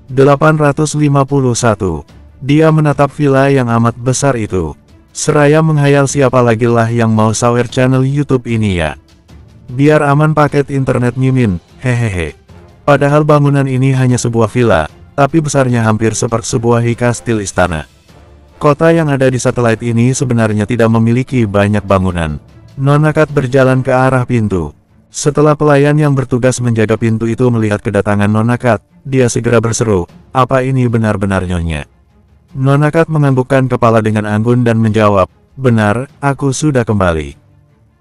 851. Dia menatap villa yang amat besar itu. Seraya menghayal siapa lagi lah yang mau sawer channel YouTube ini ya. Biar aman paket internet mimin, hehehe. Padahal bangunan ini hanya sebuah villa, tapi besarnya hampir seperti sebuah kastil istana. Kota yang ada di satelit ini sebenarnya tidak memiliki banyak bangunan. Nona Kat berjalan ke arah pintu. Setelah pelayan yang bertugas menjaga pintu itu melihat kedatangan Nona Kat, dia segera berseru, "Apa ini benar-benar nyonya?" Nona Kat menganggukkan kepala dengan anggun dan menjawab, "Benar, aku sudah kembali."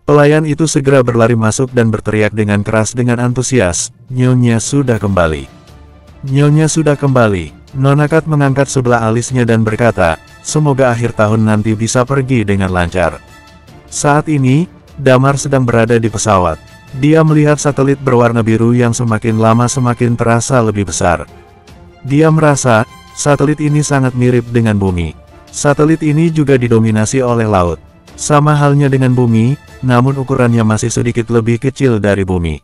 Pelayan itu segera berlari masuk dan berteriak dengan keras dengan antusias, "Nyonya sudah kembali. Nyonya sudah kembali." Nona Kat mengangkat sebelah alisnya dan berkata, "Semoga akhir tahun nanti bisa pergi dengan lancar." Saat ini, Damar sedang berada di pesawat. Dia melihat satelit berwarna biru yang semakin lama semakin terasa lebih besar. Dia merasa, satelit ini sangat mirip dengan bumi. Satelit ini juga didominasi oleh laut. Sama halnya dengan bumi, namun ukurannya masih sedikit lebih kecil dari bumi.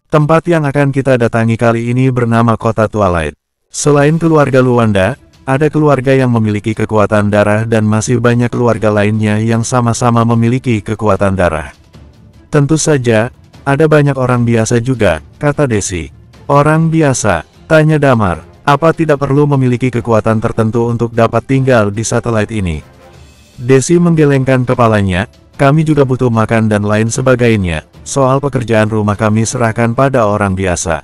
Tempat yang akan kita datangi kali ini bernama Kota Twilight. Selain keluarga Luanda, ada keluarga yang memiliki kekuatan darah dan masih banyak keluarga lainnya yang sama-sama memiliki kekuatan darah. Tentu saja, ada banyak orang biasa juga, kata Desi. Orang biasa, tanya Damar. Apa tidak perlu memiliki kekuatan tertentu untuk dapat tinggal di satelit ini? Desi menggelengkan kepalanya, kami juga butuh makan dan lain sebagainya. Soal pekerjaan rumah kami serahkan pada orang biasa.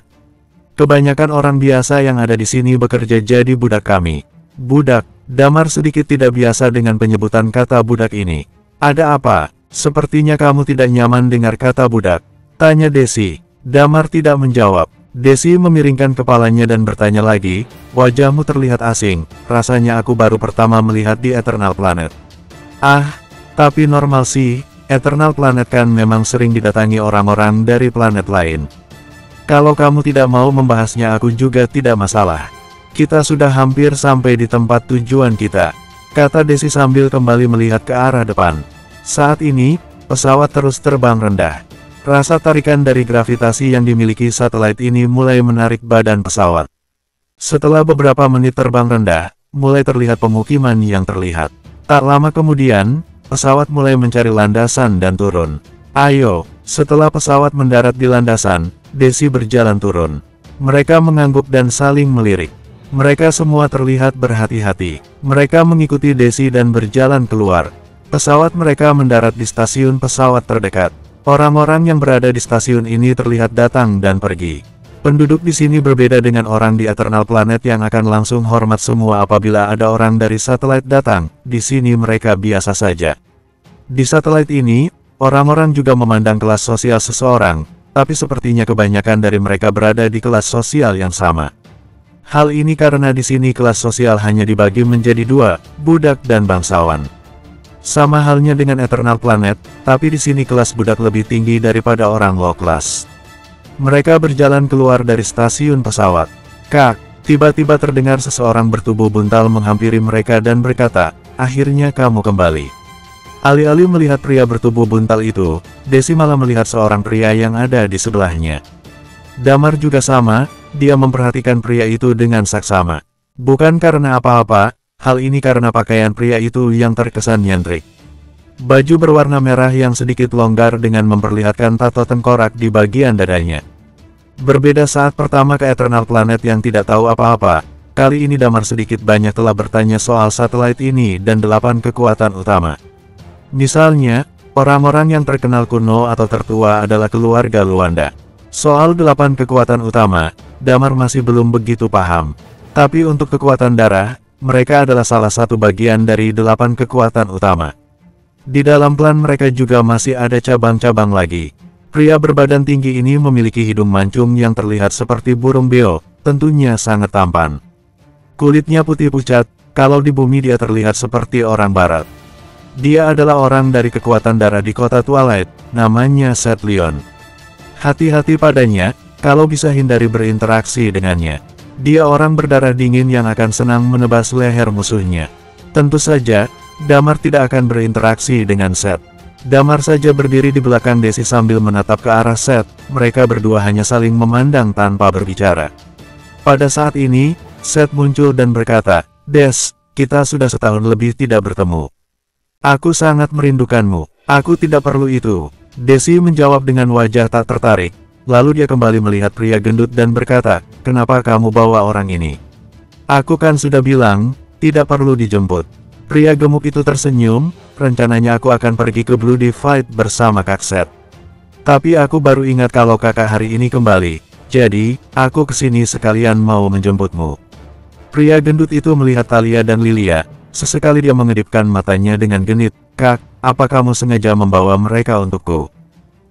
Kebanyakan orang biasa yang ada di sini bekerja jadi budak kami. Budak, Damar sedikit tidak biasa dengan penyebutan kata budak ini. Ada apa? Sepertinya kamu tidak nyaman dengar kata budak. Tanya Desi. Damar tidak menjawab. Desi memiringkan kepalanya dan bertanya lagi, wajahmu terlihat asing, rasanya aku baru pertama melihat di Eternal Planet. Ah, tapi normal sih, Eternal Planet kan memang sering didatangi orang-orang dari planet lain. Kalau kamu tidak mau membahasnya aku juga tidak masalah. Kita sudah hampir sampai di tempat tujuan kita, kata Desi sambil kembali melihat ke arah depan. Saat ini, pesawat terus terbang rendah. Rasa tarikan dari gravitasi yang dimiliki satelit ini mulai menarik badan pesawat. Setelah beberapa menit terbang rendah, mulai terlihat pemukiman yang terlihat. Tak lama kemudian, pesawat mulai mencari landasan dan turun. Ayo, setelah pesawat mendarat di landasan, Desi berjalan turun. Mereka mengangguk dan saling melirik. Mereka semua terlihat berhati-hati. Mereka mengikuti Desi dan berjalan keluar. Pesawat mereka mendarat di stasiun pesawat terdekat. Orang-orang yang berada di stasiun ini terlihat datang dan pergi. Penduduk di sini berbeda dengan orang di Eternal Planet yang akan langsung hormat semua apabila ada orang dari satelit datang. Di sini mereka biasa saja. Di satelit ini, orang-orang juga memandang kelas sosial seseorang, tapi sepertinya kebanyakan dari mereka berada di kelas sosial yang sama. Hal ini karena di sini kelas sosial hanya dibagi menjadi dua, budak dan bangsawan. Sama halnya dengan Eternal Planet, tapi di sini kelas budak lebih tinggi daripada orang low class. Mereka berjalan keluar dari stasiun pesawat. Kak, tiba-tiba terdengar seseorang bertubuh buntal menghampiri mereka dan berkata, akhirnya kamu kembali. Alih-alih melihat pria bertubuh buntal itu, Desi malah melihat seorang pria yang ada di sebelahnya. Damar juga sama, dia memperhatikan pria itu dengan saksama. Bukan karena apa-apa, hal ini karena pakaian pria itu yang terkesan nyentrik. Baju berwarna merah yang sedikit longgar dengan memperlihatkan tato tengkorak di bagian dadanya. Berbeda saat pertama ke Eternal Planet yang tidak tahu apa-apa, kali ini Damar sedikit banyak telah bertanya soal satelit ini dan 8 kekuatan utama. Misalnya, orang-orang yang terkenal kuno atau tertua adalah keluarga Luanda. Soal 8 kekuatan utama, Damar masih belum begitu paham. Tapi untuk kekuatan darah, mereka adalah salah satu bagian dari 8 kekuatan utama. Di dalam klan mereka juga masih ada cabang-cabang lagi. Pria berbadan tinggi ini memiliki hidung mancung yang terlihat seperti burung beo, tentunya sangat tampan. Kulitnya putih pucat, kalau di bumi dia terlihat seperti orang barat. Dia adalah orang dari kekuatan darah di kota Twilight, namanya Seth Leon. Hati-hati padanya, kalau bisa hindari berinteraksi dengannya. Dia orang berdarah dingin yang akan senang menebas leher musuhnya. Tentu saja, Damar tidak akan berinteraksi dengan Seth. Damar saja berdiri di belakang Desi sambil menatap ke arah Seth. Mereka berdua hanya saling memandang tanpa berbicara. Pada saat ini, Seth muncul dan berkata, "Des, kita sudah setahun lebih tidak bertemu. Aku sangat merindukanmu. Aku tidak perlu itu." Desi menjawab dengan wajah tak tertarik. Lalu dia kembali melihat pria gendut dan berkata, "Kenapa kamu bawa orang ini? Aku kan sudah bilang, tidak perlu dijemput." Pria gemuk itu tersenyum, "Rencananya aku akan pergi ke Bloody Fight bersama Kak Seth. Tapi aku baru ingat kalau kakak hari ini kembali. Jadi, aku kesini sekalian mau menjemputmu." Pria gendut itu melihat Talia dan Lilia. Sesekali dia mengedipkan matanya dengan genit, "Kak, apa kamu sengaja membawa mereka untukku?"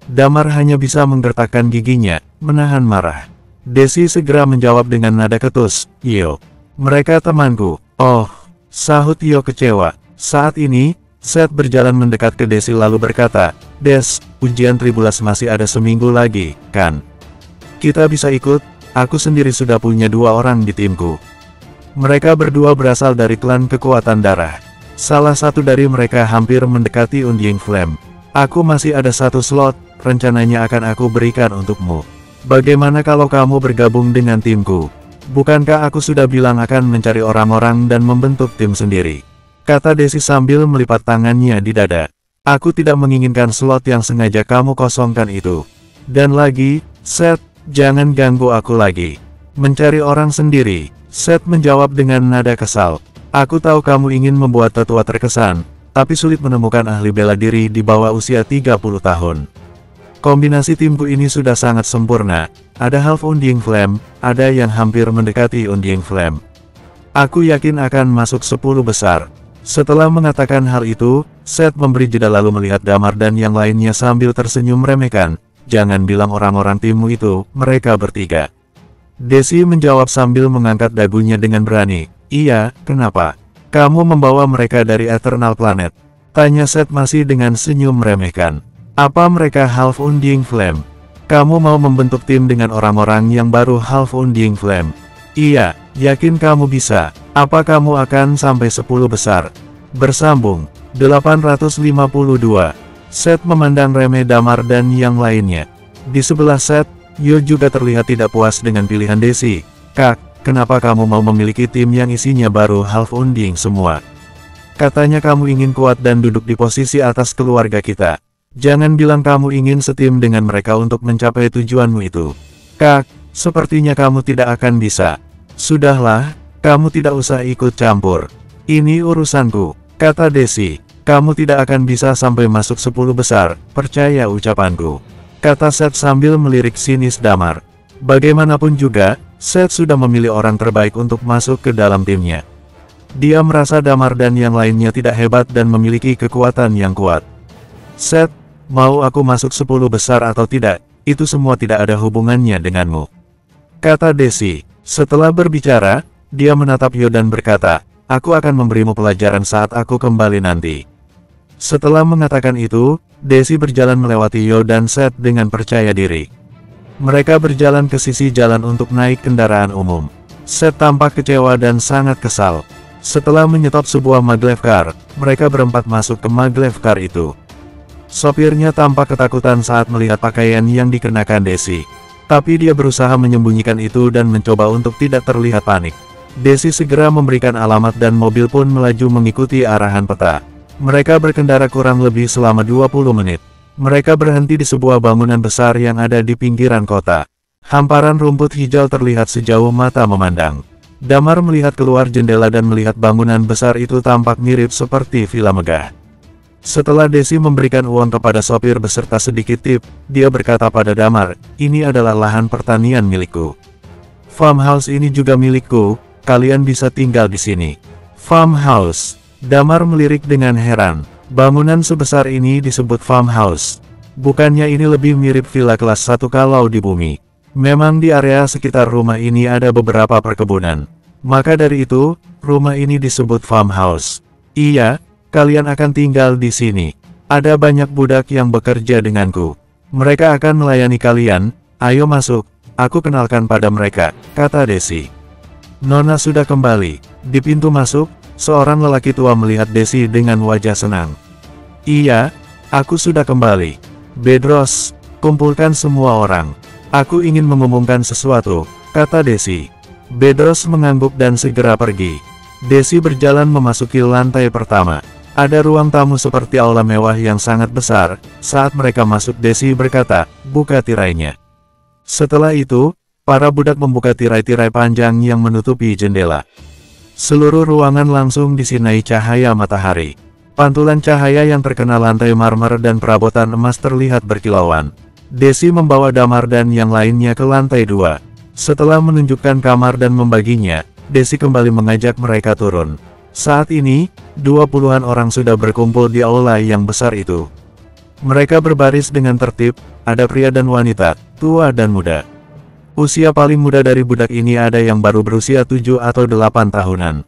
Damar hanya bisa menggertakkan giginya, menahan marah. Desi segera menjawab dengan nada ketus, "Yo, mereka temanku." "Oh," sahut Yo kecewa. Saat ini, Seth berjalan mendekat ke Desi lalu berkata, "Des, ujian Tribulas masih ada seminggu lagi, kan? Kita bisa ikut, aku sendiri sudah punya 2 orang di timku." Mereka berdua berasal dari klan kekuatan darah. Salah satu dari mereka hampir mendekati Undying Flame. "Aku masih ada 1 slot, rencananya akan aku berikan untukmu. Bagaimana kalau kamu bergabung dengan timku? Bukankah aku sudah bilang akan mencari orang-orang dan membentuk tim sendiri?" kata Desi sambil melipat tangannya di dada. "Aku tidak menginginkan slot yang sengaja kamu kosongkan itu. Dan lagi, Seth, jangan ganggu aku lagi." "Mencari orang sendiri," Seth menjawab dengan nada kesal. "Aku tahu kamu ingin membuat tetua terkesan, tapi sulit menemukan ahli bela diri di bawah usia 30 tahun. Kombinasi timku ini sudah sangat sempurna, ada half Undying Flame, ada yang hampir mendekati Undying Flame. Aku yakin akan masuk 10 besar." Setelah mengatakan hal itu, Seth memberi jeda lalu melihat Damar dan yang lainnya sambil tersenyum meremehkan, "Jangan bilang orang-orang timmu itu, mereka bertiga." Desi menjawab sambil mengangkat dagunya dengan berani, "Iya, kenapa? Kamu membawa mereka dari Eternal Planet?" tanya Seth masih dengan senyum meremehkan. "Apa mereka half Undying Flame? Kamu mau membentuk tim dengan orang-orang yang baru half Undying Flame?" "Iya, yakin kamu bisa. Apa kamu akan sampai 10 besar?" Bersambung 852. Seth memandang remeh Damar dan yang lainnya. Di sebelah Seth, Yo juga terlihat tidak puas dengan pilihan Desi. "Kak, kenapa kamu mau memiliki tim yang isinya baru half Undying semua? Katanya kamu ingin kuat dan duduk di posisi atas keluarga kita. Jangan bilang kamu ingin setim dengan mereka untuk mencapai tujuanmu itu. Kak, sepertinya kamu tidak akan bisa." "Sudahlah, kamu tidak usah ikut campur. Ini urusanku," kata Desi. "Kamu tidak akan bisa sampai masuk 10 besar, percaya ucapanku," kata Seth sambil melirik sinis Damar. Bagaimanapun juga, Seth sudah memilih orang terbaik untuk masuk ke dalam timnya. Dia merasa Damar dan yang lainnya tidak hebat dan memiliki kekuatan yang kuat. "Seth, mau aku masuk 10 besar atau tidak, itu semua tidak ada hubungannya denganmu," kata Desi. Setelah berbicara, dia menatap Yo dan berkata, "Aku akan memberimu pelajaran saat aku kembali nanti." Setelah mengatakan itu, Desi berjalan melewati Yo dan Seth dengan percaya diri. Mereka berjalan ke sisi jalan untuk naik kendaraan umum. Seth tampak kecewa dan sangat kesal. Setelah menyetop sebuah maglev car, mereka berempat masuk ke maglev car itu. Sopirnya tampak ketakutan saat melihat pakaian yang dikenakan Desi. Tapi dia berusaha menyembunyikan itu dan mencoba untuk tidak terlihat panik. Desi segera memberikan alamat dan mobil pun melaju mengikuti arahan peta. Mereka berkendara kurang lebih selama 20 menit. Mereka berhenti di sebuah bangunan besar yang ada di pinggiran kota. Hamparan rumput hijau terlihat sejauh mata memandang. Damar melihat keluar jendela dan melihat bangunan besar itu tampak mirip seperti villa megah. Setelah Desi memberikan uang kepada sopir beserta sedikit tip, dia berkata pada Damar, "Ini adalah lahan pertanian milikku. Farmhouse ini juga milikku, kalian bisa tinggal di sini." Farmhouse. Damar melirik dengan heran. Bangunan sebesar ini disebut farmhouse. Bukannya ini lebih mirip villa kelas 1 kalau di bumi? Memang di area sekitar rumah ini ada beberapa perkebunan. Maka dari itu, rumah ini disebut farmhouse. "Iya, kalian akan tinggal di sini. Ada banyak budak yang bekerja denganku. Mereka akan melayani kalian, ayo masuk, aku kenalkan pada mereka," kata Desi. Nona sudah kembali. Di pintu masuk, seorang lelaki tua melihat Desi dengan wajah senang. "Iya, aku sudah kembali. Bedros, kumpulkan semua orang. Aku ingin mengumumkan sesuatu," kata Desi. Bedros mengangguk dan segera pergi. Desi berjalan memasuki lantai pertama. Ada ruang tamu seperti aula mewah yang sangat besar. Saat mereka masuk, Desi berkata, "Buka tirainya." Setelah itu, para budak membuka tirai-tirai panjang yang menutupi jendela. Seluruh ruangan langsung disinai cahaya matahari. Pantulan cahaya yang terkena lantai marmer dan perabotan emas terlihat berkilauan. Desi membawa Damar dan yang lainnya ke lantai 2. Setelah menunjukkan kamar dan membaginya, Desi kembali mengajak mereka turun. Saat ini, 20-an orang sudah berkumpul di aula yang besar itu. Mereka berbaris dengan tertib, ada pria dan wanita, tua dan muda. Usia paling muda dari budak ini ada yang baru berusia 7 atau 8 tahunan.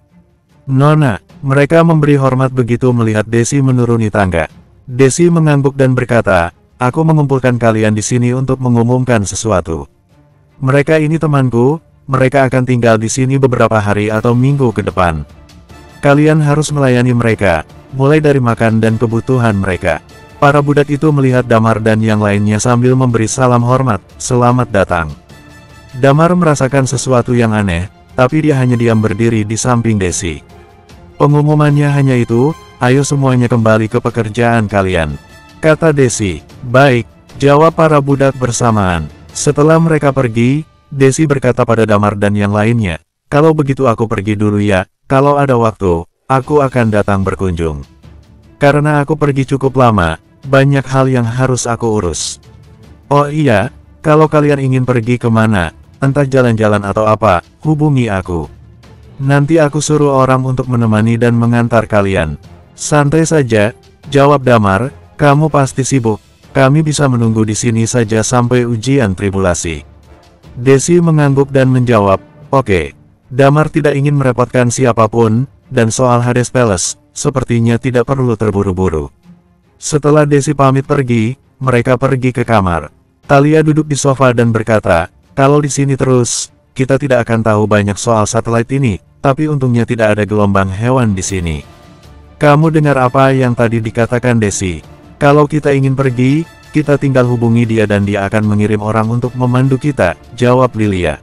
"Nona," mereka memberi hormat begitu melihat Desi menuruni tangga. Desi mengangguk dan berkata, "Aku mengumpulkan kalian di sini untuk mengumumkan sesuatu. Mereka ini temanku, mereka akan tinggal di sini beberapa hari atau minggu ke depan. Kalian harus melayani mereka, mulai dari makan dan kebutuhan mereka." Para budak itu melihat Damar dan yang lainnya sambil memberi salam hormat, "Selamat datang." Damar merasakan sesuatu yang aneh, tapi dia hanya diam berdiri di samping Desi. "Pengumumannya hanya itu, ayo semuanya kembali ke pekerjaan kalian," kata Desi. "Baik," jawab para budak bersamaan. Setelah mereka pergi, Desi berkata pada Damar dan yang lainnya, "Kalau begitu aku pergi dulu ya, kalau ada waktu, aku akan datang berkunjung. Karena aku pergi cukup lama, banyak hal yang harus aku urus. Oh iya, kalau kalian ingin pergi kemana, entah jalan-jalan atau apa, hubungi aku. Nanti aku suruh orang untuk menemani dan mengantar kalian." "Santai saja," jawab Damar, "kamu pasti sibuk. Kami bisa menunggu di sini saja sampai ujian tribulasi." Desi mengangguk dan menjawab, "Oke." Damar tidak ingin merepotkan siapapun, dan soal Hades Palace, sepertinya tidak perlu terburu-buru. Setelah Desi pamit pergi, mereka pergi ke kamar. Talia duduk di sofa dan berkata, "Kalau di sini terus, kita tidak akan tahu banyak soal satelit ini, tapi untungnya tidak ada gelombang hewan di sini." "Kamu dengar apa yang tadi dikatakan Desi? Kalau kita ingin pergi, kita tinggal hubungi dia dan dia akan mengirim orang untuk memandu kita," jawab Lilia.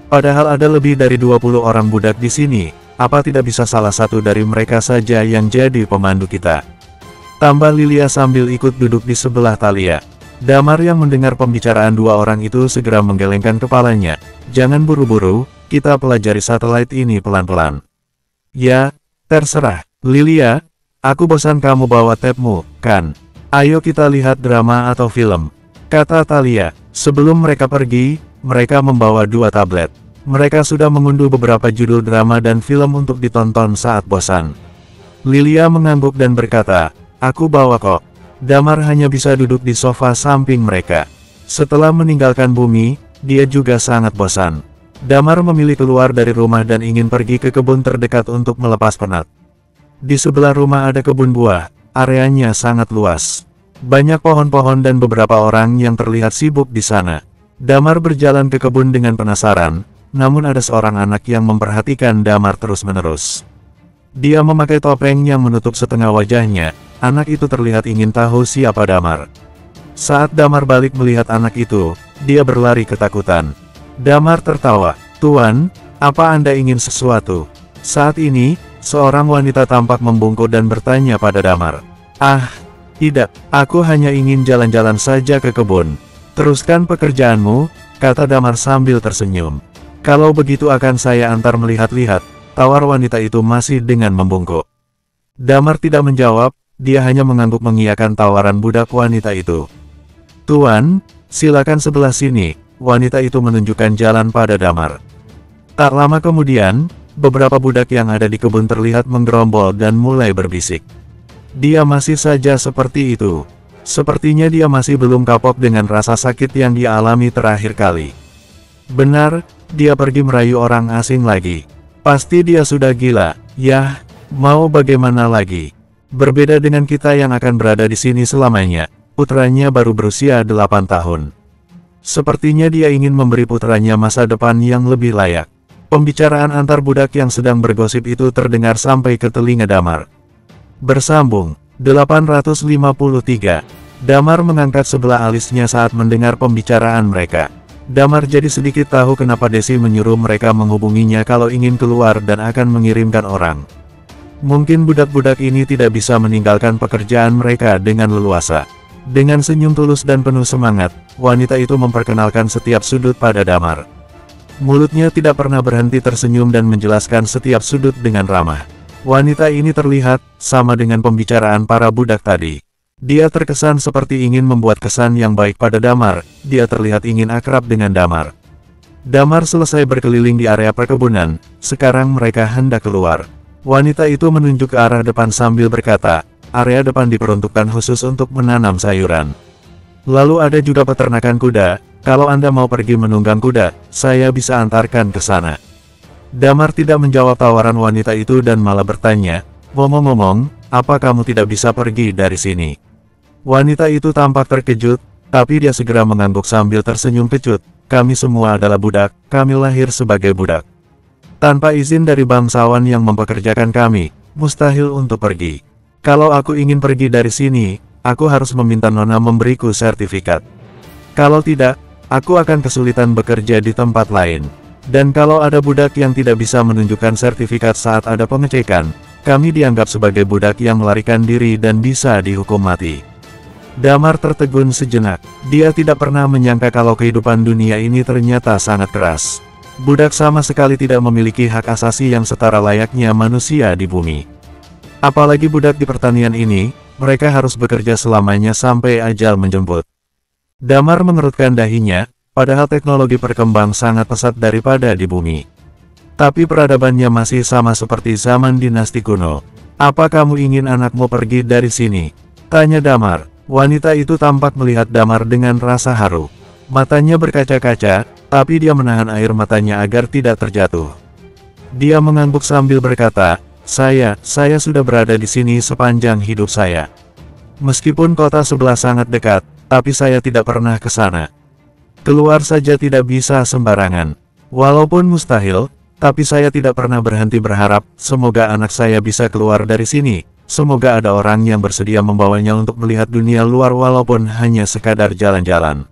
"Padahal ada lebih dari 20 orang budak di sini, apa tidak bisa salah satu dari mereka saja yang jadi pemandu kita?" tambah Lilia sambil ikut duduk di sebelah Talia. Damar yang mendengar pembicaraan dua orang itu segera menggelengkan kepalanya. "Jangan buru-buru, kita pelajari satelit ini pelan-pelan." "Ya, terserah, Lilia. Aku bosan kamu bawa tabmu, kan? Ayo kita lihat drama atau film," kata Talia. Sebelum mereka pergi, mereka membawa 2 tablet. Mereka sudah mengunduh beberapa judul drama dan film untuk ditonton saat bosan. Lilia mengangguk dan berkata, "Aku bawa kok." Damar hanya bisa duduk di sofa samping mereka. Setelah meninggalkan bumi, dia juga sangat bosan. Damar memilih keluar dari rumah dan ingin pergi ke kebun terdekat untuk melepas penat. Di sebelah rumah ada kebun buah, areanya sangat luas. Banyak pohon-pohon dan beberapa orang yang terlihat sibuk di sana. Damar berjalan ke kebun dengan penasaran, namun ada seorang anak yang memperhatikan Damar terus-menerus. Dia memakai topeng yang menutup setengah wajahnya. Anak itu terlihat ingin tahu siapa Damar. Saat Damar balik melihat anak itu, dia berlari ketakutan. Damar tertawa, "Tuan, apa Anda ingin sesuatu?" Saat ini, seorang wanita tampak membungkuk dan bertanya pada Damar. "Ah, tidak, aku hanya ingin jalan-jalan saja ke kebun." "Teruskan pekerjaanmu," kata Damar sambil tersenyum. "Kalau begitu akan saya antar melihat-lihat," tawar wanita itu masih dengan membungkuk. Damar tidak menjawab, dia hanya mengangguk mengiyakan tawaran budak wanita itu. "Tuan, silakan sebelah sini," wanita itu menunjukkan jalan pada Damar. Tak lama kemudian, beberapa budak yang ada di kebun terlihat menggerombol dan mulai berbisik. Dia masih saja seperti itu. Sepertinya dia masih belum kapok dengan rasa sakit yang dia alami terakhir kali. Benar, dia pergi merayu orang asing lagi. Pasti dia sudah gila. Yah, mau bagaimana lagi? Berbeda dengan kita yang akan berada di sini selamanya, putranya baru berusia 8 tahun. Sepertinya dia ingin memberi putranya masa depan yang lebih layak. Pembicaraan antar budak yang sedang bergosip itu terdengar sampai ke telinga Damar. Bersambung, 853. Damar mengangkat sebelah alisnya saat mendengar pembicaraan mereka. Damar jadi sedikit tahu kenapa Desi menyuruh mereka menghubunginya kalau ingin keluar dan akan mengirimkan orang. Mungkin budak-budak ini tidak bisa meninggalkan pekerjaan mereka dengan leluasa. Dengan senyum tulus dan penuh semangat, wanita itu memperkenalkan setiap sudut pada Damar. Mulutnya tidak pernah berhenti tersenyum dan menjelaskan setiap sudut dengan ramah. Wanita ini terlihat sama dengan pembicaraan para budak tadi. Dia terkesan seperti ingin membuat kesan yang baik pada Damar. Dia terlihat ingin akrab dengan Damar. Damar selesai berkeliling di area perkebunan. Sekarang mereka hendak keluar. Wanita itu menunjuk ke arah depan sambil berkata, area depan diperuntukkan khusus untuk menanam sayuran. Lalu ada juga peternakan kuda. Kalau Anda mau pergi menunggang kuda, saya bisa antarkan ke sana. Damar tidak menjawab tawaran wanita itu dan malah bertanya, ngomong-ngomong, apa kamu tidak bisa pergi dari sini? Wanita itu tampak terkejut, tapi dia segera mengangguk sambil tersenyum kecut. Kami semua adalah budak, kami lahir sebagai budak. Tanpa izin dari bangsawan yang mempekerjakan kami, mustahil untuk pergi. Kalau aku ingin pergi dari sini, aku harus meminta Nona memberiku sertifikat. Kalau tidak, aku akan kesulitan bekerja di tempat lain. Dan kalau ada budak yang tidak bisa menunjukkan sertifikat saat ada pengecekan, kami dianggap sebagai budak yang melarikan diri dan bisa dihukum mati. Damar tertegun sejenak. Dia tidak pernah menyangka kalau kehidupan dunia ini ternyata sangat keras. Budak sama sekali tidak memiliki hak asasi yang setara layaknya manusia di bumi. Apalagi budak di pertanian ini, mereka harus bekerja selamanya sampai ajal menjemput. Damar mengerutkan dahinya, padahal teknologi berkembang sangat pesat daripada di bumi. Tapi peradabannya masih sama seperti zaman dinasti kuno. Apa kamu ingin anakmu pergi dari sini? Tanya Damar. Wanita itu tampak melihat Damar dengan rasa haru. Matanya berkaca-kaca, tapi dia menahan air matanya agar tidak terjatuh. Dia mengangguk sambil berkata, saya sudah berada di sini sepanjang hidup saya. Meskipun kota sebelah sangat dekat, tapi saya tidak pernah ke sana. Keluar saja tidak bisa sembarangan. Walaupun mustahil, tapi saya tidak pernah berhenti berharap, semoga anak saya bisa keluar dari sini. Semoga ada orang yang bersedia membawanya untuk melihat dunia luar walaupun hanya sekadar jalan-jalan.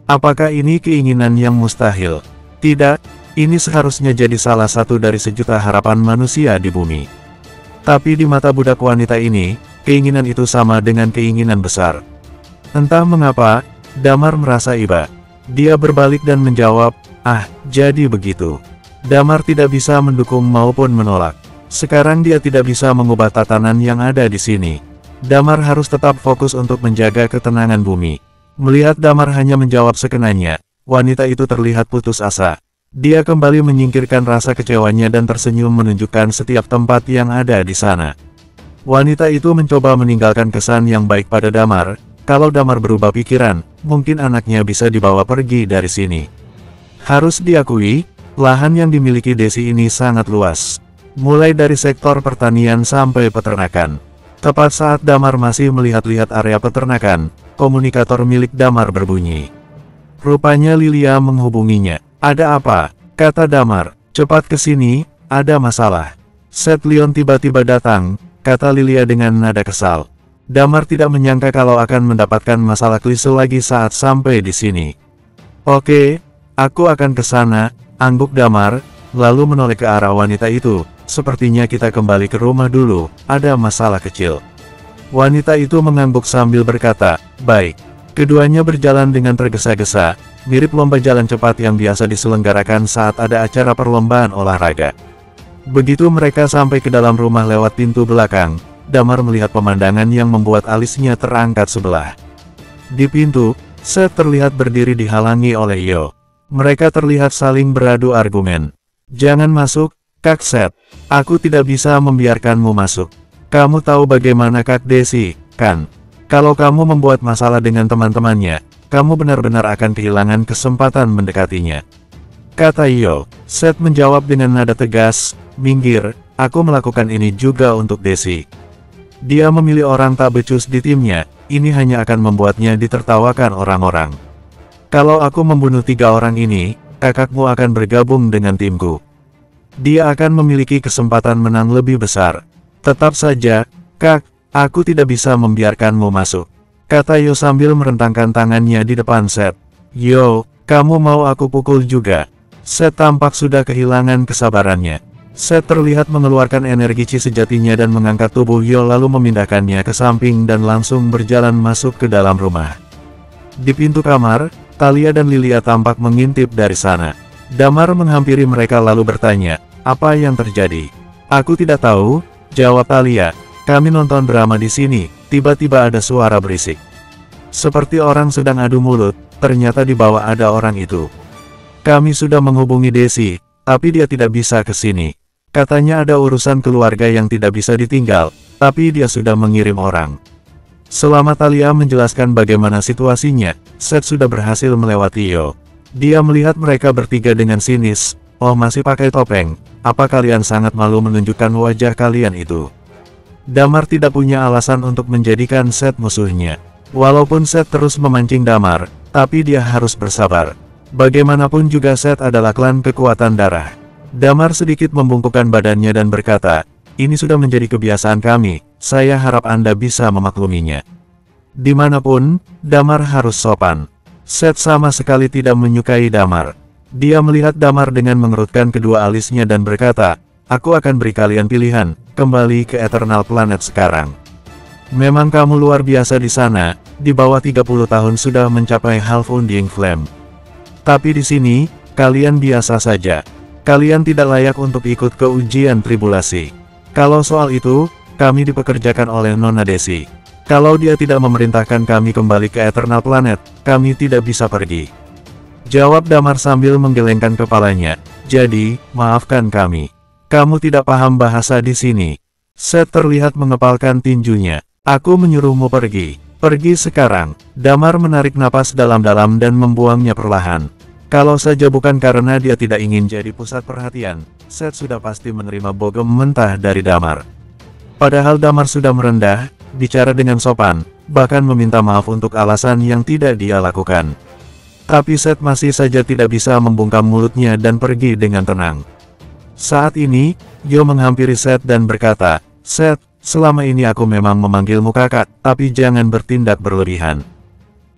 Apakah ini keinginan yang mustahil? Tidak, ini seharusnya jadi salah satu dari sejuta harapan manusia di bumi. Tapi di mata budak wanita ini, keinginan itu sama dengan keinginan besar. Entah mengapa, Damar merasa iba. Dia berbalik dan menjawab, jadi begitu. Damar tidak bisa mendukung maupun menolak. Sekarang dia tidak bisa mengubah tatanan yang ada di sini. Damar harus tetap fokus untuk menjaga ketenangan bumi. Melihat Damar hanya menjawab sekenanya, wanita itu terlihat putus asa. Dia kembali menyingkirkan rasa kecewanya dan tersenyum menunjukkan setiap tempat yang ada di sana. Wanita itu mencoba meninggalkan kesan yang baik pada Damar. Kalau Damar berubah pikiran, mungkin anaknya bisa dibawa pergi dari sini. Harus diakui, lahan yang dimiliki Desi ini sangat luas. Mulai dari sektor pertanian sampai peternakan. Tepat saat Damar masih melihat-lihat area peternakan, komunikator milik Damar berbunyi. Rupanya Lilia menghubunginya. Ada apa? Kata Damar. Cepat ke sini, ada masalah. Seth Leon tiba-tiba datang, kata Lilia dengan nada kesal. Damar tidak menyangka kalau akan mendapatkan masalah klise lagi saat sampai di sini. Oke, aku akan ke sana, angguk Damar, lalu menoleh ke arah wanita itu. Sepertinya kita kembali ke rumah dulu, ada masalah kecil. Wanita itu mengangguk sambil berkata, baik. Keduanya berjalan dengan tergesa-gesa, mirip lomba jalan cepat yang biasa diselenggarakan saat ada acara perlombaan olahraga. Begitu mereka sampai ke dalam rumah lewat pintu belakang, Damar melihat pemandangan yang membuat alisnya terangkat sebelah. Di pintu, Seth terlihat berdiri dihalangi oleh Yo. Mereka terlihat saling beradu argumen. Jangan masuk, Kak Seth. Aku tidak bisa membiarkanmu masuk. Kamu tahu bagaimana Kak Desi, kan? Kalau kamu membuat masalah dengan teman-temannya, kamu benar-benar akan kehilangan kesempatan mendekatinya. Kata Yo. Seth menjawab dengan nada tegas, minggir, aku melakukan ini juga untuk Desi. Dia memilih orang tak becus di timnya, ini hanya akan membuatnya ditertawakan orang-orang. Kalau aku membunuh 3 orang ini, kakakmu akan bergabung dengan timku. Dia akan memiliki kesempatan menang lebih besar. Tetap saja, Kak, aku tidak bisa membiarkanmu masuk. Kata Yo sambil merentangkan tangannya di depan Seth. Yo, Kamu mau aku pukul juga? Seth tampak sudah kehilangan kesabarannya. Seth terlihat mengeluarkan energi chi sejatinya dan mengangkat tubuh Yo lalu memindahkannya ke samping dan langsung berjalan masuk ke dalam rumah. Di pintu kamar, Thalia dan Lilia tampak mengintip dari sana. Damar menghampiri mereka lalu bertanya, "Apa yang terjadi?" "Aku tidak tahu," jawab Thalia. "Kami nonton drama di sini, tiba-tiba ada suara berisik. Seperti orang sedang adu mulut, ternyata di bawah ada orang itu. Kami sudah menghubungi Desi, tapi dia tidak bisa ke sini. Katanya ada urusan keluarga yang tidak bisa ditinggal, tapi dia sudah mengirim orang." Selama Thalia menjelaskan bagaimana situasinya, Seth sudah berhasil melewati Yo. Dia melihat mereka bertiga dengan sinis. "Oh, masih pakai topeng, apa kalian sangat malu menunjukkan wajah kalian itu?" Damar tidak punya alasan untuk menjadikan Seth musuhnya. Walaupun Seth terus memancing Damar, tapi dia harus bersabar. Bagaimanapun juga Seth adalah klan kekuatan darah. Damar sedikit membungkukkan badannya dan berkata, "Ini sudah menjadi kebiasaan kami, saya harap Anda bisa memakluminya." Dimanapun, Damar harus sopan. Seth sama sekali tidak menyukai Damar. Dia melihat Damar dengan mengerutkan kedua alisnya dan berkata, "Aku akan beri kalian pilihan, kembali ke Eternal Planet sekarang. Memang kamu luar biasa di sana, di bawah 30 tahun sudah mencapai Half Undying Flame. Tapi di sini, kalian biasa saja. Kalian tidak layak untuk ikut ke ujian tribulasi. Kalau soal itu, kami dipekerjakan oleh Nona Desi. Kalau dia tidak memerintahkan kami kembali ke Eternal Planet, kami tidak bisa pergi." Jawab Damar sambil menggelengkan kepalanya, "Jadi, maafkan kami. Kamu tidak paham bahasa di sini." Seth terlihat mengepalkan tinjunya. "Aku menyuruhmu pergi. Pergi sekarang." Damar menarik napas dalam-dalam dan membuangnya perlahan. Kalau saja bukan karena dia tidak ingin jadi pusat perhatian, Seth sudah pasti menerima bogem mentah dari Damar. Padahal Damar sudah merendah, bicara dengan sopan, bahkan meminta maaf untuk alasan yang tidak dia lakukan. Tapi Seth masih saja tidak bisa membungkam mulutnya dan pergi dengan tenang. Saat ini, Yo menghampiri Seth dan berkata, "Seth, selama ini aku memang memanggilmu kakak, tapi jangan bertindak berlebihan.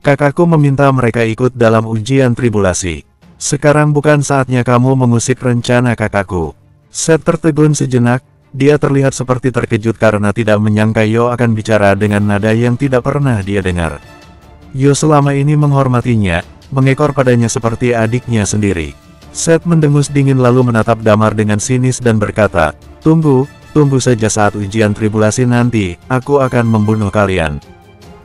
Kakakku meminta mereka ikut dalam ujian tribulasi. Sekarang bukan saatnya kamu mengusik rencana kakakku." Seth tertegun sejenak, dia terlihat seperti terkejut karena tidak menyangka Yo akan bicara dengan nada yang tidak pernah dia dengar. Yo selama ini menghormatinya, mengekor padanya seperti adiknya sendiri. Seth mendengus dingin lalu menatap Damar dengan sinis dan berkata, Tunggu saja saat ujian tribulasi nanti, aku akan membunuh kalian."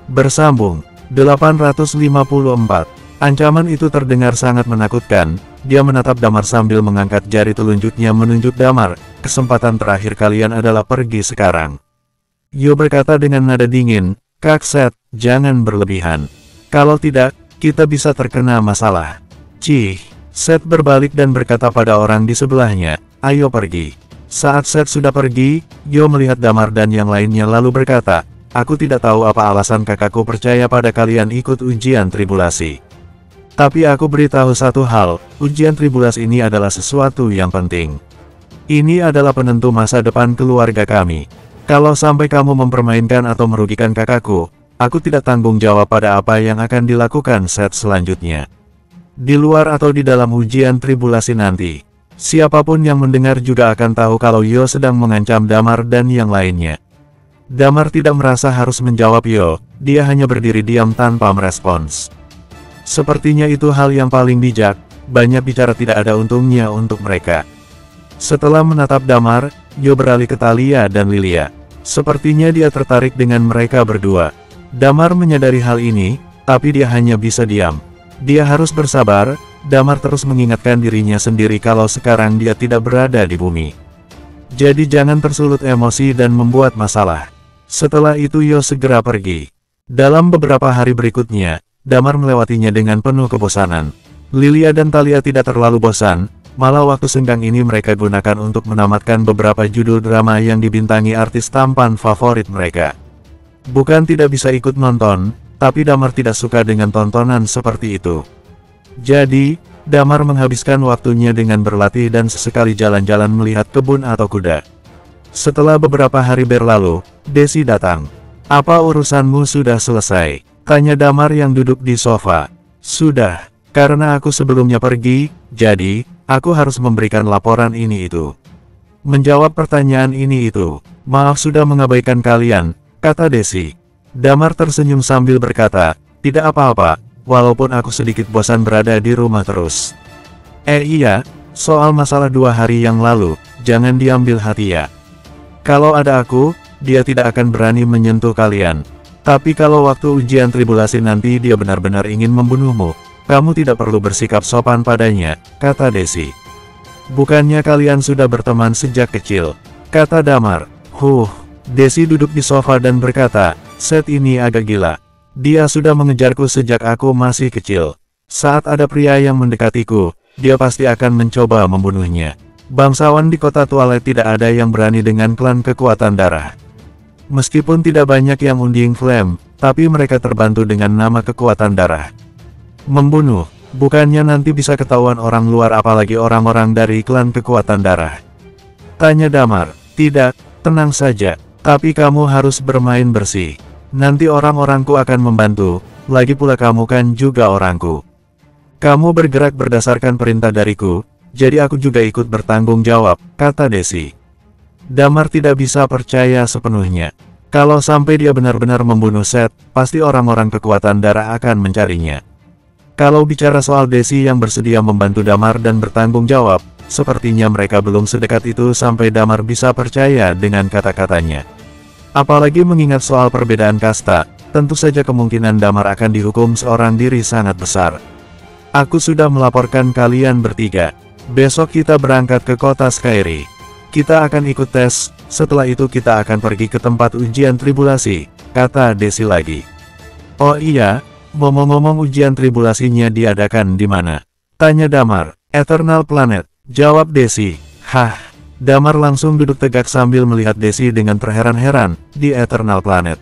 Bersambung 854. Ancaman itu terdengar sangat menakutkan. Dia menatap Damar sambil mengangkat jari telunjuknya menunjuk Damar, "Kesempatan terakhir kalian adalah pergi sekarang." Yo berkata dengan nada dingin, "Kak Seth, jangan berlebihan. Kalau tidak, kita bisa terkena masalah." Cih, Seth berbalik dan berkata pada orang di sebelahnya, "Ayo pergi." Saat Seth sudah pergi, Yo melihat Damar dan yang lainnya lalu berkata, "Aku tidak tahu apa alasan kakakku percaya pada kalian ikut ujian tribulasi. Tapi aku beritahu satu hal, ujian tribulasi ini adalah sesuatu yang penting. Ini adalah penentu masa depan keluarga kami. Kalau sampai kamu mempermainkan atau merugikan kakakku, aku tidak tanggung jawab pada apa yang akan dilakukan Seth selanjutnya. Di luar atau di dalam ujian tribulasi nanti, siapapun yang mendengar juga akan tahu kalau Yo sedang mengancam Damar dan yang lainnya." Damar tidak merasa harus menjawab Yo, dia hanya berdiri diam tanpa merespons. Sepertinya itu hal yang paling bijak, banyak bicara tidak ada untungnya untuk mereka. Setelah menatap Damar, Yo beralih ke Thalia dan Lilia. Sepertinya dia tertarik dengan mereka berdua. Damar menyadari hal ini, tapi dia hanya bisa diam. Dia harus bersabar. Damar terus mengingatkan dirinya sendiri kalau sekarang dia tidak berada di bumi. Jadi jangan tersulut emosi dan membuat masalah. Setelah itu Yo segera pergi. Dalam beberapa hari berikutnya, Damar melewatinya dengan penuh kebosanan. Lilia dan Thalia tidak terlalu bosan, malah waktu senggang ini mereka gunakan untuk menamatkan beberapa judul drama yang dibintangi artis tampan favorit mereka. Bukan tidak bisa ikut nonton, tapi Damar tidak suka dengan tontonan seperti itu. Jadi, Damar menghabiskan waktunya dengan berlatih dan sesekali jalan-jalan melihat kebun atau kuda. Setelah beberapa hari berlalu, Desi datang. "Apa urusanmu sudah selesai?" tanya Damar yang duduk di sofa. "Sudah, Karena aku sebelumnya pergi, jadi, aku harus memberikan laporan ini itu. Menjawab pertanyaan ini itu, maaf sudah mengabaikan kalian, kata Desi. Damar tersenyum sambil berkata, tidak apa-apa, walaupun aku sedikit bosan berada di rumah terus. Iya, soal masalah 2 hari yang lalu, jangan diambil hati ya. Kalau ada aku, dia tidak akan berani menyentuh kalian. Tapi kalau waktu ujian tribulasi nanti dia benar-benar ingin membunuhmu, kamu tidak perlu bersikap sopan padanya, kata Desi. Bukannya kalian sudah berteman sejak kecil, kata Damar. Desi duduk di sofa dan berkata, set ini agak gila. Dia sudah mengejarku sejak aku masih kecil. Saat ada pria yang mendekatiku, dia pasti akan mencoba membunuhnya. Bangsawan di kota Twilight tidak ada yang berani dengan klan kekuatan darah. Meskipun tidak banyak yang unding Flame, tapi mereka terbantu dengan nama kekuatan darah. Membunuh, bukannya nanti bisa ketahuan orang luar apalagi orang-orang dari klan kekuatan darah? Tanya Damar. Tidak, tenang saja, tapi kamu harus bermain bersih. Nanti orang-orangku akan membantu, lagi pula kamu kan juga orangku. Kamu bergerak berdasarkan perintah dariku, jadi aku juga ikut bertanggung jawab, kata Desi. Damar tidak bisa percaya sepenuhnya. Kalau sampai dia benar-benar membunuh Seth, pasti orang-orang kekuatan darah akan mencarinya. Kalau bicara soal Desi yang bersedia membantu Damar dan bertanggung jawab, sepertinya mereka belum sedekat itu sampai Damar bisa percaya dengan kata-katanya. Apalagi mengingat soal perbedaan kasta, tentu saja kemungkinan Damar akan dihukum seorang diri sangat besar. Aku sudah melaporkan kalian bertiga. Besok kita berangkat ke kota Skyri. Kita akan ikut tes, setelah itu kita akan pergi ke tempat ujian tribulasi, kata Desi lagi. Oh iya, ngomong-ngomong ujian tribulasinya diadakan di mana? Tanya Damar. Eternal Planet, jawab Desi. Damar langsung duduk tegak sambil melihat Desi dengan terheran-heran, di Eternal Planet.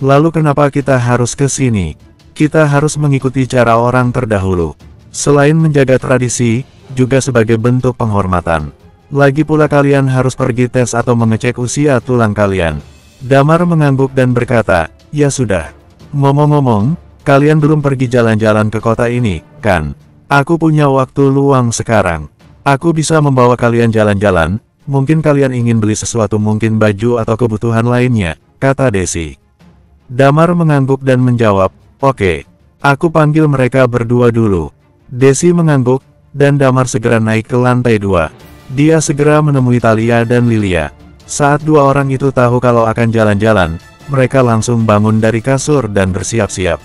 Lalu kenapa kita harus ke sini? Kita harus mengikuti cara orang terdahulu. Selain menjaga tradisi, juga sebagai bentuk penghormatan. Lagi pula kalian harus pergi tes atau mengecek usia tulang kalian. Damar mengangguk dan berkata, ya sudah. Ngomong-ngomong, kalian belum pergi jalan-jalan ke kota ini, kan? Aku punya waktu luang sekarang. Aku bisa membawa kalian jalan-jalan, mungkin kalian ingin beli sesuatu mungkin baju atau kebutuhan lainnya, kata Desi. Damar mengangguk dan menjawab, oke, aku panggil mereka berdua dulu. Desi mengangguk, dan Damar segera naik ke lantai 2. Dia segera menemui Talia dan Lilia. Saat dua orang itu tahu kalau akan jalan-jalan, mereka langsung bangun dari kasur dan bersiap-siap.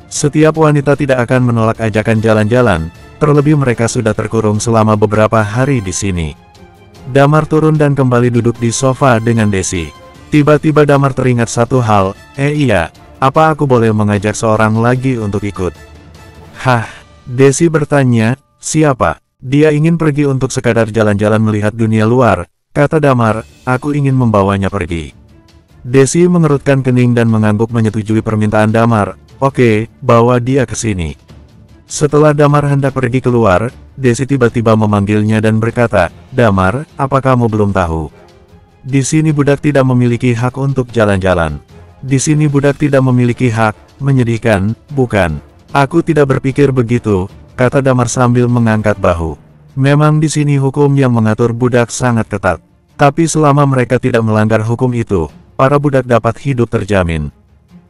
Setiap wanita tidak akan menolak ajakan jalan-jalan, terlebih mereka sudah terkurung selama beberapa hari di sini. Damar turun dan kembali duduk di sofa dengan Desi. Tiba-tiba Damar teringat satu hal, iya, apa aku boleh mengajak seorang lagi untuk ikut? Desi bertanya, siapa? Dia ingin pergi untuk sekadar jalan-jalan melihat dunia luar, kata Damar, aku ingin membawanya pergi. Desi mengerutkan kening dan mengangguk menyetujui permintaan Damar, oke, bawa dia ke sini. Setelah Damar hendak pergi keluar, Desi tiba-tiba memanggilnya dan berkata, Damar, apa kamu belum tahu? Di sini budak tidak memiliki hak untuk jalan-jalan. Di sini budak tidak memiliki hak, menyedihkan, bukan? Aku tidak berpikir begitu, kata Damar sambil mengangkat bahu. Memang di sini hukum yang mengatur budak sangat ketat. Tapi selama mereka tidak melanggar hukum itu, para budak dapat hidup terjamin.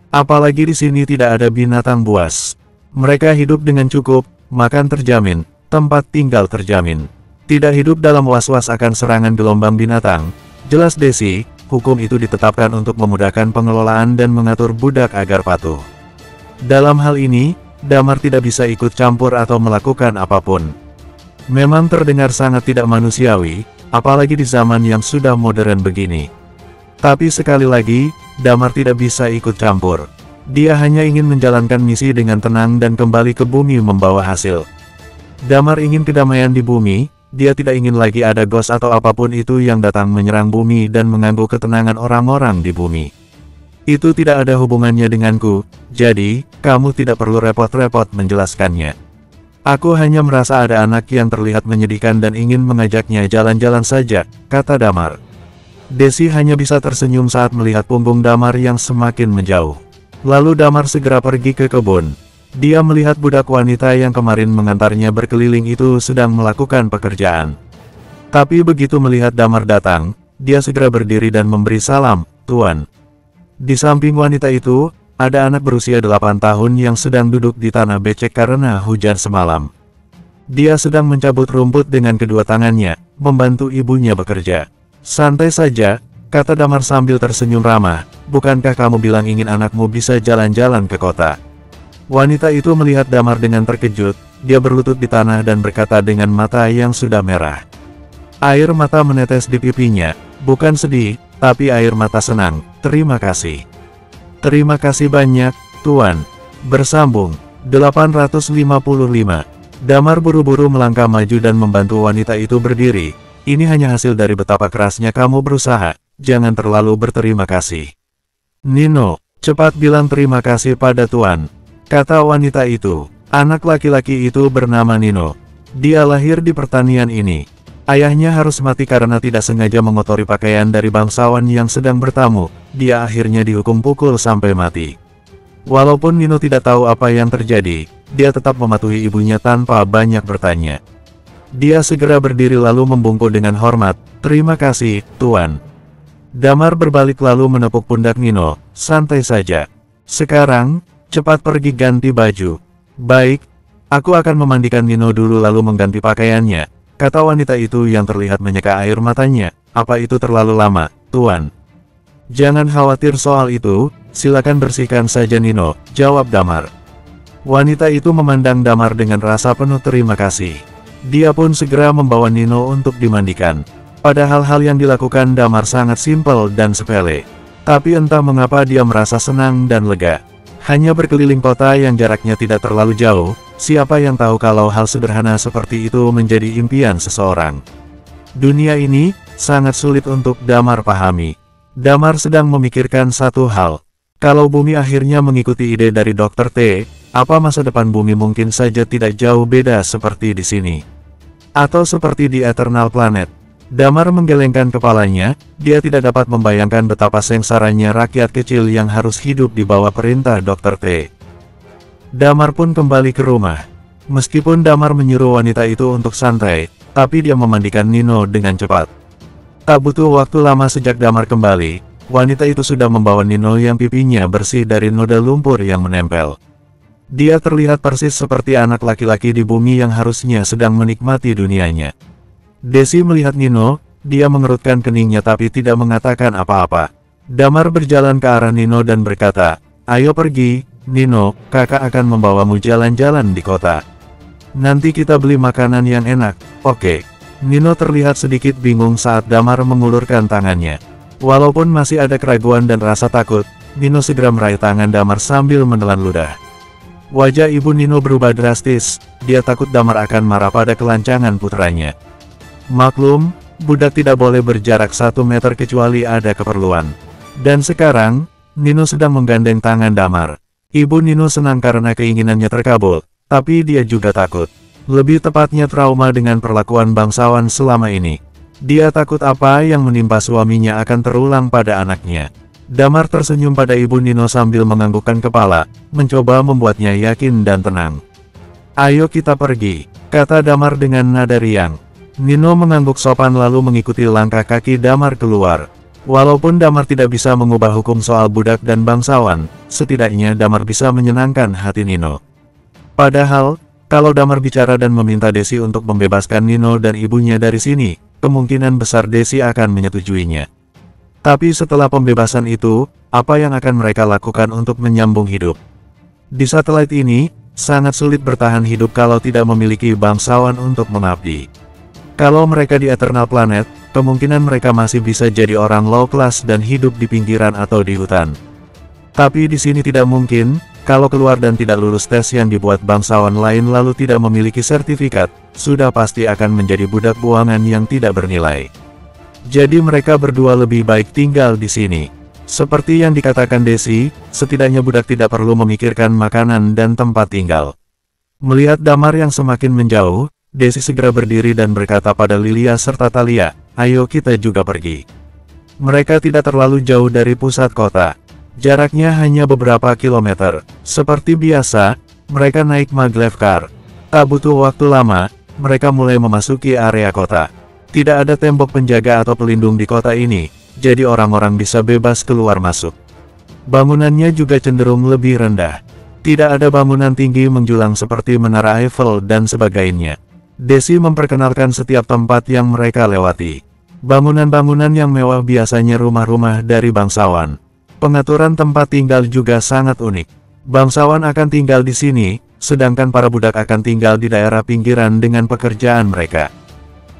Apalagi di sini tidak ada binatang buas. Mereka hidup dengan cukup, makan terjamin, tempat tinggal terjamin. Tidak hidup dalam was-was akan serangan gelombang binatang. Jelas Desi, hukum itu ditetapkan untuk memudahkan pengelolaan dan mengatur budak agar patuh. Dalam hal ini, Damar tidak bisa ikut campur atau melakukan apapun. Memang terdengar sangat tidak manusiawi, apalagi di zaman yang sudah modern begini. Tapi sekali lagi, Damar tidak bisa ikut campur. Dia hanya ingin menjalankan misi dengan tenang dan kembali ke bumi membawa hasil. Damar ingin kedamaian di bumi, dia tidak ingin lagi ada ghost atau apapun itu yang datang menyerang bumi dan mengganggu ketenangan orang-orang di bumi. Itu tidak ada hubungannya denganku, jadi, kamu tidak perlu repot-repot menjelaskannya. Aku hanya merasa ada anak yang terlihat menyedihkan dan ingin mengajaknya jalan-jalan saja, kata Damar. Desi hanya bisa tersenyum saat melihat punggung Damar yang semakin menjauh. Lalu Damar segera pergi ke kebun. Dia melihat budak wanita yang kemarin mengantarnya berkeliling itu sedang melakukan pekerjaan. Tapi begitu melihat Damar datang, dia segera berdiri dan memberi salam, "Tuan." Di samping wanita itu, ada anak berusia 8 tahun yang sedang duduk di tanah becek karena hujan semalam. Dia sedang mencabut rumput dengan kedua tangannya, membantu ibunya bekerja. "Santai saja," kata Damar sambil tersenyum ramah, "bukankah kamu bilang ingin anakmu bisa jalan-jalan ke kota?" Wanita itu melihat Damar dengan terkejut, dia berlutut di tanah dan berkata dengan mata yang sudah merah. Air mata menetes di pipinya, bukan sedih, tapi air mata senang. "Terima kasih." "Terima kasih banyak, Tuan." Bersambung 855. Damar buru-buru melangkah maju dan membantu wanita itu berdiri. "Ini hanya hasil dari betapa kerasnya kamu berusaha, jangan terlalu berterima kasih." "Nino, cepat bilang terima kasih pada Tuan," kata wanita itu. Anak laki-laki itu bernama Nino. Dia lahir di pertanian ini. Ayahnya harus mati karena tidak sengaja mengotori pakaian dari bangsawan yang sedang bertamu. Dia akhirnya dihukum pukul sampai mati. Walaupun Nino tidak tahu apa yang terjadi, dia tetap mematuhi ibunya tanpa banyak bertanya. Dia segera berdiri lalu membungkuk dengan hormat, "Terima kasih, Tuan." Damar berbalik lalu menepuk pundak Nino, "Santai saja. Sekarang, cepat pergi ganti baju." "Baik, aku akan memandikan Nino dulu lalu mengganti pakaiannya," kata wanita itu yang terlihat menyeka air matanya. "Apa itu terlalu lama, Tuan?" "Jangan khawatir soal itu, silakan bersihkan saja Nino," jawab Damar. Wanita itu memandang Damar dengan rasa penuh terima kasih. Dia pun segera membawa Nino untuk dimandikan. Padahal hal yang dilakukan Damar sangat simpel dan sepele. Tapi entah mengapa dia merasa senang dan lega. Hanya berkeliling kota yang jaraknya tidak terlalu jauh, siapa yang tahu kalau hal sederhana seperti itu menjadi impian seseorang. Dunia ini sangat sulit untuk Damar pahami. Damar sedang memikirkan satu hal. Kalau bumi akhirnya mengikuti ide dari Dr. T, apa masa depan bumi mungkin saja tidak jauh beda seperti di sini? Atau seperti di Eternal Planet? Damar menggelengkan kepalanya, dia tidak dapat membayangkan betapa sengsaranya rakyat kecil yang harus hidup di bawah perintah Dr. T. Damar pun kembali ke rumah. Meskipun Damar menyuruh wanita itu untuk santai, tapi dia memandikan Nino dengan cepat. Tak butuh waktu lama sejak Damar kembali, wanita itu sudah membawa Nino yang pipinya bersih dari noda lumpur yang menempel. Dia terlihat persis seperti anak laki-laki di bumi yang harusnya sedang menikmati dunianya. Desi melihat Nino, dia mengerutkan keningnya tapi tidak mengatakan apa-apa. Damar berjalan ke arah Nino dan berkata, "Ayo pergi, Nino, kakak akan membawamu jalan-jalan di kota. Nanti kita beli makanan yang enak, oke?" Nino terlihat sedikit bingung saat Damar mengulurkan tangannya. Walaupun masih ada keraguan dan rasa takut, Nino segera meraih tangan Damar sambil menelan ludah. Wajah ibu Nino berubah drastis, dia takut Damar akan marah pada kelancangan putranya. Maklum, budak tidak boleh berjarak 1 meter kecuali ada keperluan. Dan sekarang, Nino sedang menggandeng tangan Damar. Ibu Nino senang karena keinginannya terkabul, tapi dia juga takut. Lebih tepatnya trauma dengan perlakuan bangsawan selama ini. Dia takut apa yang menimpa suaminya akan terulang pada anaknya. Damar tersenyum pada ibu Nino sambil menganggukkan kepala, mencoba membuatnya yakin dan tenang. "Ayo kita pergi," kata Damar dengan nada riang. Nino mengangguk sopan lalu mengikuti langkah kaki Damar keluar. Walaupun Damar tidak bisa mengubah hukum soal budak dan bangsawan, setidaknya Damar bisa menyenangkan hati Nino. Padahal, kalau Damar bicara dan meminta Desi untuk membebaskan Nino dan ibunya dari sini, kemungkinan besar Desi akan menyetujuinya. Tapi setelah pembebasan itu, apa yang akan mereka lakukan untuk menyambung hidup? Di satelit ini, sangat sulit bertahan hidup kalau tidak memiliki bangsawan untuk mengabdi. Kalau mereka di Eternal Planet, kemungkinan mereka masih bisa jadi orang low class dan hidup di pinggiran atau di hutan. Tapi di sini tidak mungkin, kalau keluar dan tidak lulus tes yang dibuat bangsawan lain lalu tidak memiliki sertifikat, sudah pasti akan menjadi budak buangan yang tidak bernilai. Jadi mereka berdua lebih baik tinggal di sini. Seperti yang dikatakan Desi, setidaknya budak tidak perlu memikirkan makanan dan tempat tinggal. Melihat Damar yang semakin menjauh, Desi segera berdiri dan berkata pada Lilia serta Thalia, "Ayo kita juga pergi." Mereka tidak terlalu jauh dari pusat kota. Jaraknya hanya beberapa kilometer. Seperti biasa, mereka naik maglev car. Tak butuh waktu lama, mereka mulai memasuki area kota. Tidak ada tembok penjaga atau pelindung di kota ini, jadi orang-orang bisa bebas keluar masuk. Bangunannya juga cenderung lebih rendah. Tidak ada bangunan tinggi menjulang seperti Menara Eiffel dan sebagainya. Desi memperkenalkan setiap tempat yang mereka lewati. Bangunan-bangunan yang mewah biasanya rumah-rumah dari bangsawan. Pengaturan tempat tinggal juga sangat unik. Bangsawan akan tinggal di sini, sedangkan para budak akan tinggal di daerah pinggiran dengan pekerjaan mereka.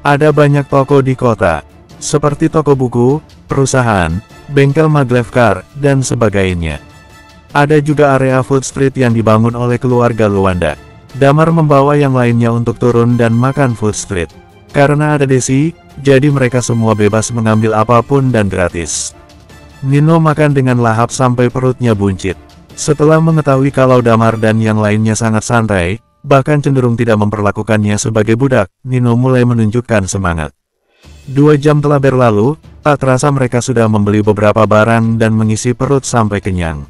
Ada banyak toko di kota, seperti toko buku, perusahaan, bengkel maglev car, dan sebagainya. Ada juga area food street yang dibangun oleh keluarga Luanda. Damar membawa yang lainnya untuk turun dan makan food street. Karena ada Desi, jadi mereka semua bebas mengambil apapun dan gratis. Nino makan dengan lahap sampai perutnya buncit. Setelah mengetahui kalau Damar dan yang lainnya sangat santai, bahkan cenderung tidak memperlakukannya sebagai budak, Nino mulai menunjukkan semangat. 2 jam telah berlalu, tak terasa mereka sudah membeli beberapa barang dan mengisi perut sampai kenyang.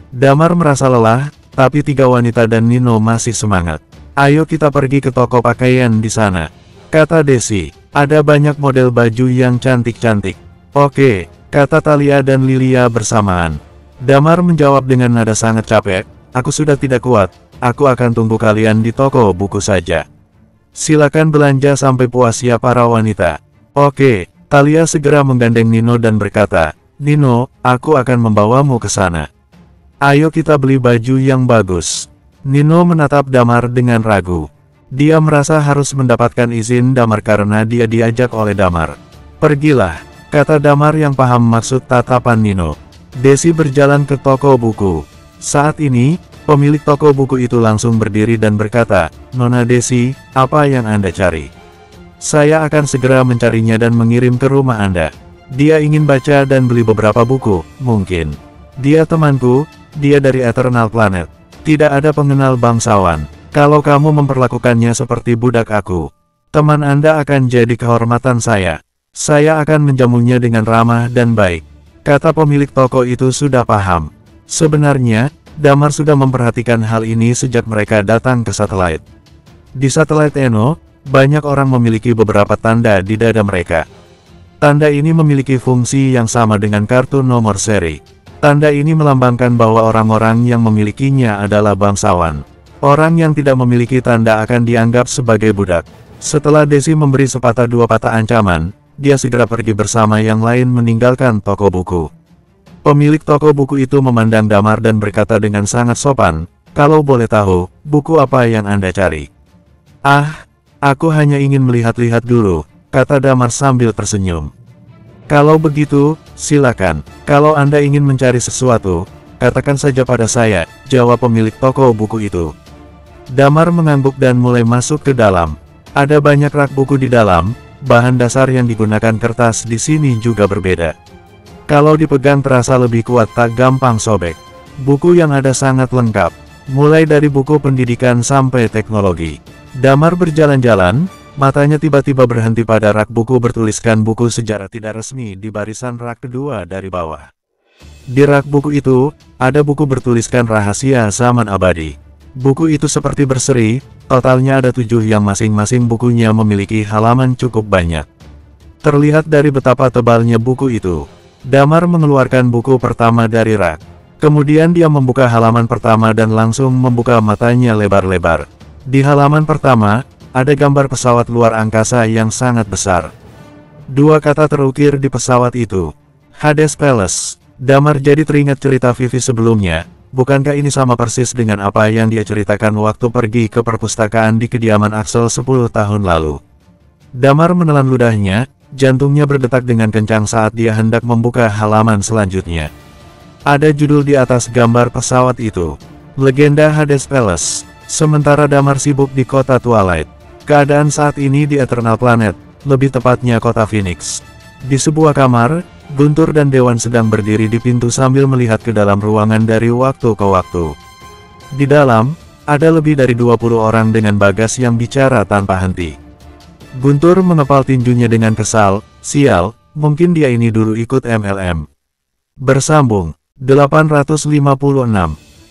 Damar merasa lelah, tapi 3 wanita dan Nino masih semangat. Ayo kita pergi ke toko pakaian di sana, kata Desi. Ada banyak model baju yang cantik-cantik. Oke, kata Talia dan Lilia bersamaan. Damar menjawab dengan nada sangat capek, aku sudah tidak kuat, aku akan tunggu kalian di toko buku saja. Silakan belanja sampai puas ya para wanita. Oke, Talia segera menggandeng Nino dan berkata, Nino, aku akan membawamu ke sana. Ayo kita beli baju yang bagus. Nino menatap Damar dengan ragu. Dia merasa harus mendapatkan izin Damar karena dia diajak oleh Damar. Pergilah, kata Damar yang paham maksud tatapan Nino. Desi berjalan ke toko buku. Saat ini, pemilik toko buku itu langsung berdiri dan berkata, Nona Desi, apa yang Anda cari? Saya akan segera mencarinya dan mengirim ke rumah Anda. Dia ingin baca dan beli beberapa buku, mungkin. Dia temanku, dia dari Eternal Planet. Tidak ada pengenal bangsawan. Kalau kamu memperlakukannya seperti budak aku, teman Anda akan jadi kehormatan saya. Saya akan menjamunya dengan ramah dan baik. Kata pemilik toko itu sudah paham. Sebenarnya, Damar sudah memperhatikan hal ini sejak mereka datang ke satelit. Di satelit Eno, banyak orang memiliki beberapa tanda di dada mereka. Tanda ini memiliki fungsi yang sama dengan kartu nomor seri. Tanda ini melambangkan bahwa orang-orang yang memilikinya adalah bangsawan. Orang yang tidak memiliki tanda akan dianggap sebagai budak. Setelah Desi memberi sepatah dua patah ancaman, dia segera pergi bersama yang lain meninggalkan toko buku. Pemilik toko buku itu memandang Damar dan berkata dengan sangat sopan, kalau boleh tahu, buku apa yang Anda cari? Ah, aku hanya ingin melihat-lihat dulu, kata Damar sambil tersenyum. Kalau begitu, silakan. Kalau Anda ingin mencari sesuatu, katakan saja pada saya, jawab pemilik toko buku itu. Damar mengangguk dan mulai masuk ke dalam. Ada banyak rak buku di dalam, bahan dasar yang digunakan kertas di sini juga berbeda. Kalau dipegang terasa lebih kuat, tak gampang sobek. Buku yang ada sangat lengkap, mulai dari buku pendidikan sampai teknologi. Damar berjalan-jalan, matanya tiba-tiba berhenti pada rak buku bertuliskan buku sejarah tidak resmi di barisan rak kedua dari bawah. Di rak buku itu, ada buku bertuliskan rahasia zaman abadi. Buku itu seperti berseri, totalnya ada 7 yang masing-masing bukunya memiliki halaman cukup banyak. Terlihat dari betapa tebalnya buku itu. Damar mengeluarkan buku pertama dari rak. Kemudian dia membuka halaman pertama dan langsung membuka matanya lebar-lebar. Di halaman pertama, ada gambar pesawat luar angkasa yang sangat besar. 2 kata terukir di pesawat itu. Hades Palace. Damar jadi teringat cerita Vivi sebelumnya. Bukankah ini sama persis dengan apa yang dia ceritakan waktu pergi ke perpustakaan di kediaman Axel 10 tahun lalu? Damar menelan ludahnya, jantungnya berdetak dengan kencang saat dia hendak membuka halaman selanjutnya. Ada judul di atas gambar pesawat itu. Legenda Hades Palace. Sementara Damar sibuk di kota Twilight. Keadaan saat ini di Eternal Planet, lebih tepatnya kota Phoenix. Di sebuah kamar, Guntur dan Dewan sedang berdiri di pintu sambil melihat ke dalam ruangan dari waktu ke waktu. Di dalam, ada lebih dari 20 orang dengan bagas yang bicara tanpa henti. Guntur mengepal tinjunya dengan kesal, sial, mungkin dia ini dulu ikut MLM. Bersambung, 856.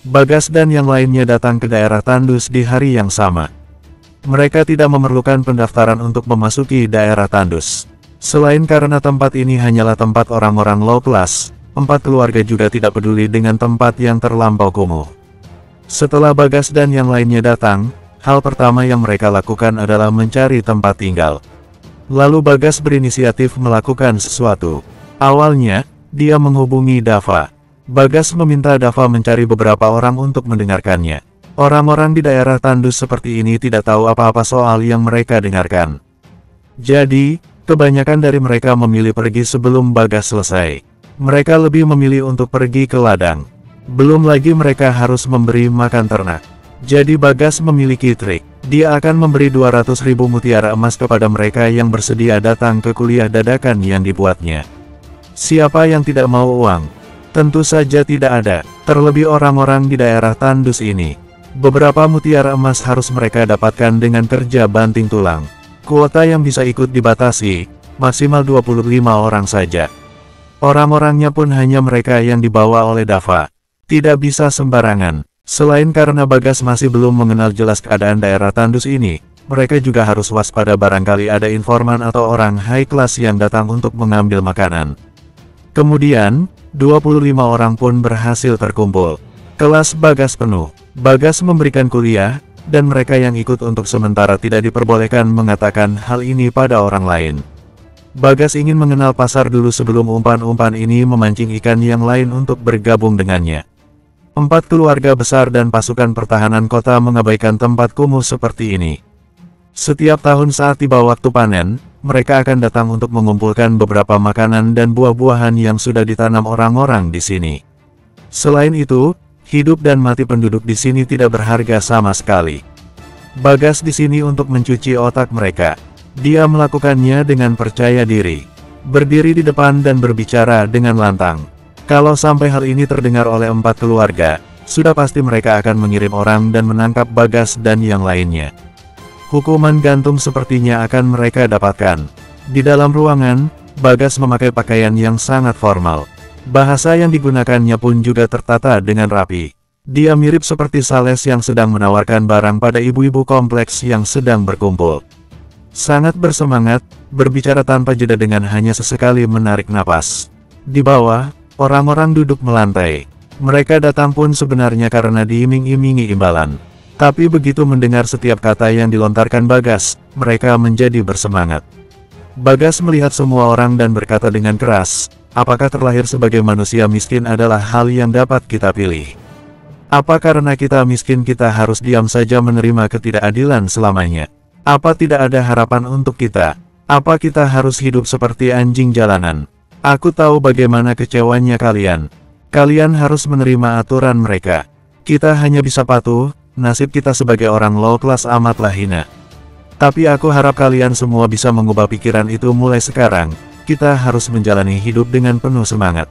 Bagas dan yang lainnya datang ke daerah Tandus di hari yang sama. Mereka tidak memerlukan pendaftaran untuk memasuki daerah Tandus. Selain karena tempat ini hanyalah tempat orang-orang low class, 4 keluarga juga tidak peduli dengan tempat yang terlampau kumuh. Setelah Bagas dan yang lainnya datang, hal pertama yang mereka lakukan adalah mencari tempat tinggal. Lalu Bagas berinisiatif melakukan sesuatu. Awalnya, dia menghubungi Dava. Bagas meminta Dava mencari beberapa orang untuk mendengarkannya. Orang-orang di daerah Tandus seperti ini tidak tahu apa-apa soal yang mereka dengarkan. Jadi, kebanyakan dari mereka memilih pergi sebelum Bagas selesai. Mereka lebih memilih untuk pergi ke ladang. Belum lagi mereka harus memberi makan ternak. Jadi Bagas memiliki trik. Dia akan memberi 200.000 mutiara emas kepada mereka yang bersedia datang ke kuliah dadakan yang dibuatnya. Siapa yang tidak mau uang? Tentu saja tidak ada, terlebih orang-orang di daerah Tandus ini. Beberapa mutiara emas harus mereka dapatkan dengan kerja banting tulang. Kuota yang bisa ikut dibatasi, maksimal 25 orang saja. Orang-orangnya pun hanya mereka yang dibawa oleh Dava. Tidak bisa sembarangan. Selain karena Bagas masih belum mengenal jelas keadaan daerah Tandus ini, mereka juga harus waspada barangkali ada informan atau orang high class yang datang untuk mengambil makanan. Kemudian, 25 orang pun berhasil terkumpul. Kelas Bagas penuh. Bagas memberikan kuliah, dan mereka yang ikut untuk sementara tidak diperbolehkan mengatakan hal ini pada orang lain. Bagas ingin mengenal pasar dulu sebelum umpan-umpan ini memancing ikan yang lain untuk bergabung dengannya. 4 keluarga besar dan pasukan pertahanan kota mengabaikan tempat kumuh seperti ini. Setiap tahun saat tiba waktu panen, mereka akan datang untuk mengumpulkan beberapa makanan dan buah-buahan yang sudah ditanam orang-orang di sini. Selain itu, hidup dan mati penduduk di sini tidak berharga sama sekali. Bagas di sini untuk mencuci otak mereka. Dia melakukannya dengan percaya diri. Berdiri di depan dan berbicara dengan lantang. Kalau sampai hal ini terdengar oleh 4 keluarga, sudah pasti mereka akan mengirim orang dan menangkap Bagas dan yang lainnya. Hukuman gantung sepertinya akan mereka dapatkan. Di dalam ruangan, Bagas memakai pakaian yang sangat formal. Bahasa yang digunakannya pun juga tertata dengan rapi. Dia mirip seperti sales yang sedang menawarkan barang pada ibu-ibu kompleks yang sedang berkumpul. Sangat bersemangat, berbicara tanpa jeda dengan hanya sesekali menarik napas. Di bawah, orang-orang duduk melantai. Mereka datang pun sebenarnya karena diiming-imingi imbalan. Tapi begitu mendengar setiap kata yang dilontarkan Bagas, mereka menjadi bersemangat. Bagas melihat semua orang dan berkata dengan keras, apakah terlahir sebagai manusia miskin adalah hal yang dapat kita pilih? Apa karena kita miskin kita harus diam saja menerima ketidakadilan selamanya? Apa tidak ada harapan untuk kita? Apa kita harus hidup seperti anjing jalanan? Aku tahu bagaimana kecewanya kalian. Kalian harus menerima aturan mereka. Kita hanya bisa patuh, nasib kita sebagai orang low class amatlah hina. Tapi aku harap kalian semua bisa mengubah pikiran itu mulai sekarang. Kita harus menjalani hidup dengan penuh semangat.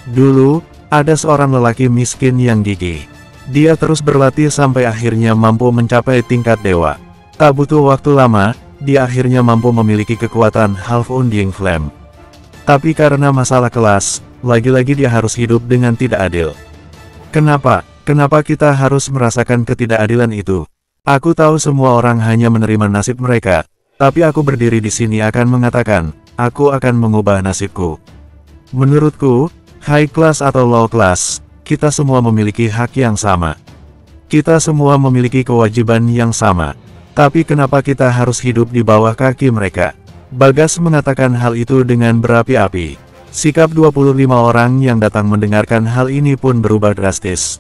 Dulu, ada seorang lelaki miskin yang gigih. Dia terus berlatih sampai akhirnya mampu mencapai tingkat dewa. Tak butuh waktu lama, dia akhirnya mampu memiliki kekuatan Half Undying Flame. Tapi karena masalah kelas, lagi-lagi dia harus hidup dengan tidak adil. Kenapa? Kenapa kita harus merasakan ketidakadilan itu? Aku tahu semua orang hanya menerima nasib mereka, tapi aku berdiri di sini akan mengatakan, aku akan mengubah nasibku. Menurutku, high class atau low class, kita semua memiliki hak yang sama. Kita semua memiliki kewajiban yang sama. Tapi kenapa kita harus hidup di bawah kaki mereka? Bagas mengatakan hal itu dengan berapi-api. Sikap 25 orang yang datang mendengarkan hal ini pun berubah drastis.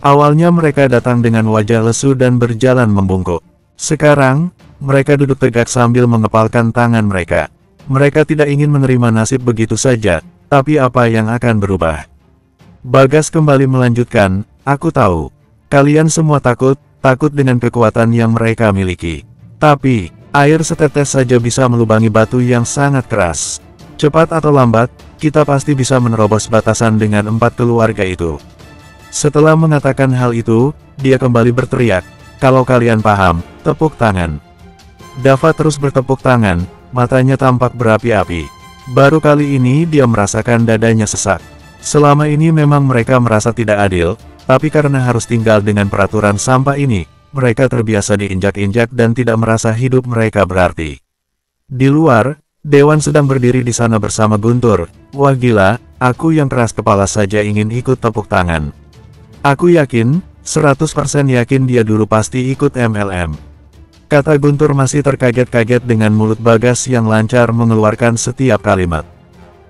Awalnya mereka datang dengan wajah lesu dan berjalan membungkuk. Sekarang, mereka duduk tegak sambil mengepalkan tangan mereka. Mereka tidak ingin menerima nasib begitu saja, tapi apa yang akan berubah? Bagas kembali melanjutkan, aku tahu. Kalian semua takut dengan kekuatan yang mereka miliki. Tapi, air setetes saja bisa melubangi batu yang sangat keras. Cepat atau lambat, kita pasti bisa menerobos batasan dengan 4 keluarga itu. Setelah mengatakan hal itu, dia kembali berteriak, kalau kalian paham, tepuk tangan. Dava terus bertepuk tangan, matanya tampak berapi-api. Baru kali ini dia merasakan dadanya sesak. Selama ini memang mereka merasa tidak adil, Tapi karena harus tinggal dengan peraturan sampah ini, mereka terbiasa diinjak-injak dan tidak merasa hidup mereka berarti. Di luar, Dewan sedang berdiri di sana bersama Guntur. Wah gila, aku yang keras kepala saja ingin ikut tepuk tangan. Aku yakin, 100% yakin dia dulu pasti ikut MLM. Kata Guntur masih terkaget-kaget dengan mulut Bagas yang lancar mengeluarkan setiap kalimat.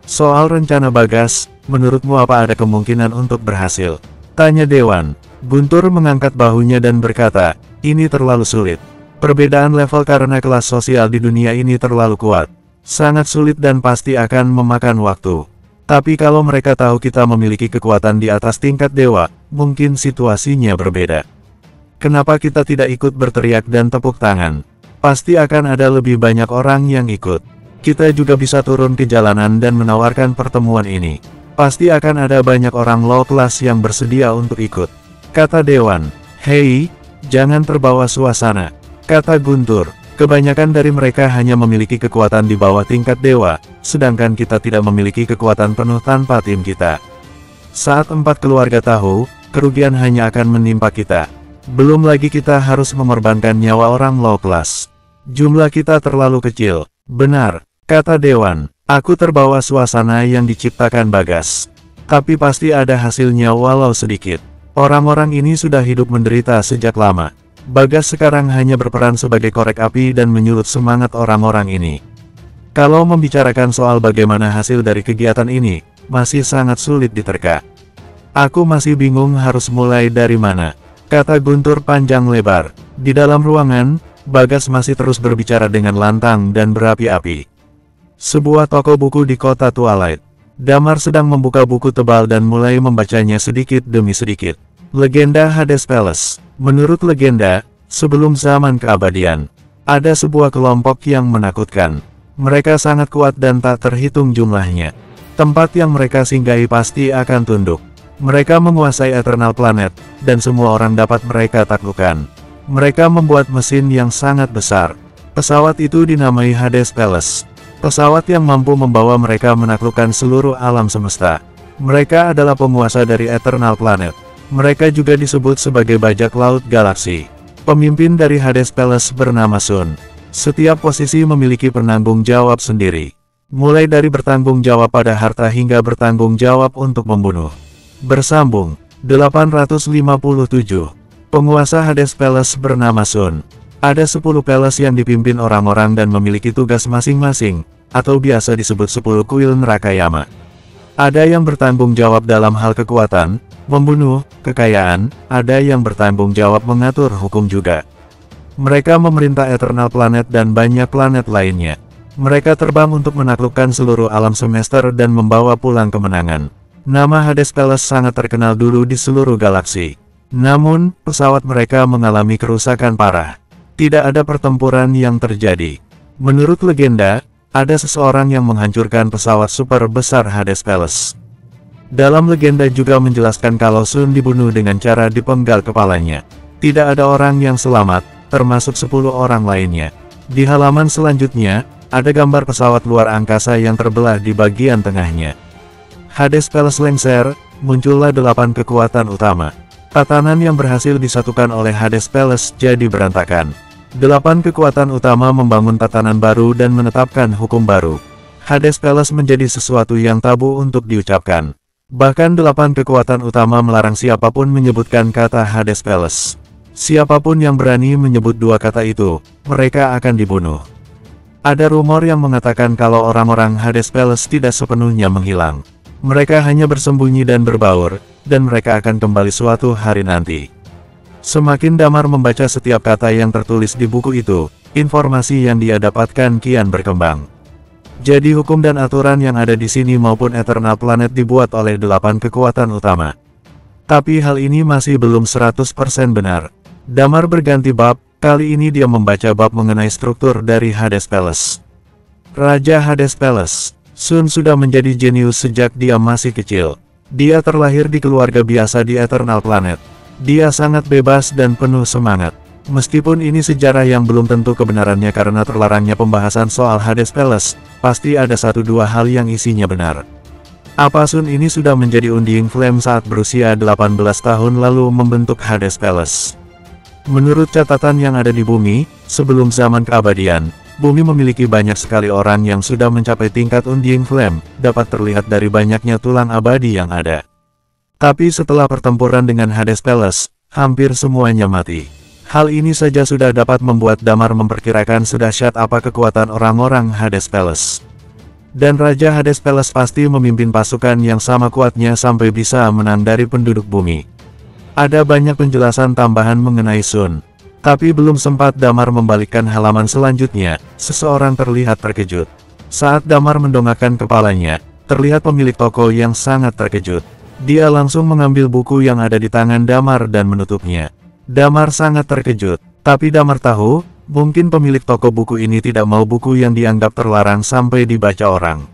Soal rencana Bagas, menurutmu apa ada kemungkinan untuk berhasil? Tanya Dewan. Guntur mengangkat bahunya dan berkata, ini terlalu sulit. Perbedaan level karena kelas sosial di dunia ini terlalu kuat. Sangat sulit dan pasti akan memakan waktu. Tapi kalau mereka tahu kita memiliki kekuatan di atas tingkat dewa, mungkin situasinya berbeda. Kenapa kita tidak ikut berteriak dan tepuk tangan? Pasti akan ada lebih banyak orang yang ikut. Kita juga bisa turun ke jalanan dan menawarkan pertemuan ini. Pasti akan ada banyak orang low class yang bersedia untuk ikut. Kata Dewan. Hei, jangan terbawa suasana. Kata Guntur. Kebanyakan dari mereka hanya memiliki kekuatan di bawah tingkat dewa, sedangkan kita tidak memiliki kekuatan penuh tanpa tim kita. Saat 4 keluarga tahu, kerugian hanya akan menimpa kita. Belum lagi kita harus mengorbankan nyawa orang low class. Jumlah kita terlalu kecil. Benar, kata Dewan. Aku terbawa suasana yang diciptakan Bagas. Tapi pasti ada hasilnya walau sedikit. Orang-orang ini sudah hidup menderita sejak lama. Bagas sekarang hanya berperan sebagai korek api dan menyulut semangat orang-orang ini. Kalau membicarakan soal bagaimana hasil dari kegiatan ini, masih sangat sulit diterka. Aku masih bingung harus mulai dari mana. Kata Guntur panjang lebar. Di dalam ruangan, Bagas masih terus berbicara dengan lantang dan berapi-api. Sebuah toko buku di kota Twilight. Damar sedang membuka buku tebal dan mulai membacanya sedikit demi sedikit. Legenda Hades Palace. Menurut legenda, sebelum zaman keabadian, ada sebuah kelompok yang menakutkan. Mereka sangat kuat dan tak terhitung jumlahnya. Tempat yang mereka singgahi pasti akan tunduk. Mereka menguasai Eternal Planet, dan semua orang dapat mereka taklukkan. Mereka membuat mesin yang sangat besar. Pesawat itu dinamai Hades Palace. Pesawat yang mampu membawa mereka menaklukkan seluruh alam semesta. Mereka adalah penguasa dari Eternal Planet. Mereka juga disebut sebagai bajak laut galaksi. Pemimpin dari Hades Palace bernama Sun. Setiap posisi memiliki penanggung jawab sendiri. Mulai dari bertanggung jawab pada harta hingga bertanggung jawab untuk membunuh. Bersambung. 857. Penguasa Hades Palace bernama Sun. Ada 10 palace yang dipimpin orang-orang dan memiliki tugas masing-masing, atau biasa disebut 10 kuil neraka Yama. Ada yang bertanggung jawab dalam hal kekuatan, membunuh, kekayaan, ada yang bertanggung jawab mengatur hukum juga. Mereka memerintah Eternal Planet dan banyak planet lainnya. Mereka terbang untuk menaklukkan seluruh alam semester dan membawa pulang kemenangan. Nama Hades Palace sangat terkenal dulu di seluruh galaksi. Namun, pesawat mereka mengalami kerusakan parah. Tidak ada pertempuran yang terjadi. Menurut legenda, ada seseorang yang menghancurkan pesawat super besar Hades Palace. Dalam legenda juga menjelaskan kalau Sun dibunuh dengan cara dipenggal kepalanya. Tidak ada orang yang selamat, termasuk 10 orang lainnya. Di halaman selanjutnya, ada gambar pesawat luar angkasa yang terbelah di bagian tengahnya. Hades Palace lengser, muncullah 8 kekuatan utama. Tatanan yang berhasil disatukan oleh Hades Palace jadi berantakan. 8 kekuatan utama membangun tatanan baru dan menetapkan hukum baru. Hades Palace menjadi sesuatu yang tabu untuk diucapkan. Bahkan 8 kekuatan utama melarang siapapun menyebutkan kata Hades Palace. Siapapun yang berani menyebut 2 kata itu, mereka akan dibunuh. Ada rumor yang mengatakan kalau orang-orang Hades Palace tidak sepenuhnya menghilang. Mereka hanya bersembunyi dan berbaur, dan mereka akan kembali suatu hari nanti. Semakin Damar membaca setiap kata yang tertulis di buku itu, informasi yang dia dapatkan kian berkembang. Jadi hukum dan aturan yang ada di sini maupun Eternal Planet dibuat oleh 8 kekuatan utama. Tapi hal ini masih belum 100% benar. Damar berganti bab, kali ini dia membaca bab mengenai struktur dari Hades Palace. Raja Hades Palace. Sun sudah menjadi jenius sejak dia masih kecil. Dia terlahir di keluarga biasa di Eternal Planet. Dia sangat bebas dan penuh semangat. Meskipun ini sejarah yang belum tentu kebenarannya karena terlarangnya pembahasan soal Hades Palace, pasti ada 1-2 hal yang isinya benar. Apa Sun ini sudah menjadi Undying Flame saat berusia 18 tahun lalu membentuk Hades Palace. Menurut catatan yang ada di bumi, sebelum zaman keabadian, bumi memiliki banyak sekali orang yang sudah mencapai tingkat Undying Flame, dapat terlihat dari banyaknya tulang abadi yang ada. Tapi setelah pertempuran dengan Hades Palace, hampir semuanya mati. Hal ini saja sudah dapat membuat Damar memperkirakan sedahsyat apa kekuatan orang-orang Hades Palace. Dan Raja Hades Palace pasti memimpin pasukan yang sama kuatnya sampai bisa menang dari penduduk bumi. Ada banyak penjelasan tambahan mengenai Sun. Tapi belum sempat Damar membalikkan halaman selanjutnya, seseorang terlihat terkejut. Saat Damar mendongakkan kepalanya, terlihat pemilik toko yang sangat terkejut. Dia langsung mengambil buku yang ada di tangan Damar dan menutupnya. Damar sangat terkejut, tapi Damar tahu, mungkin pemilik toko buku ini tidak mau buku yang dianggap terlarang sampai dibaca orang.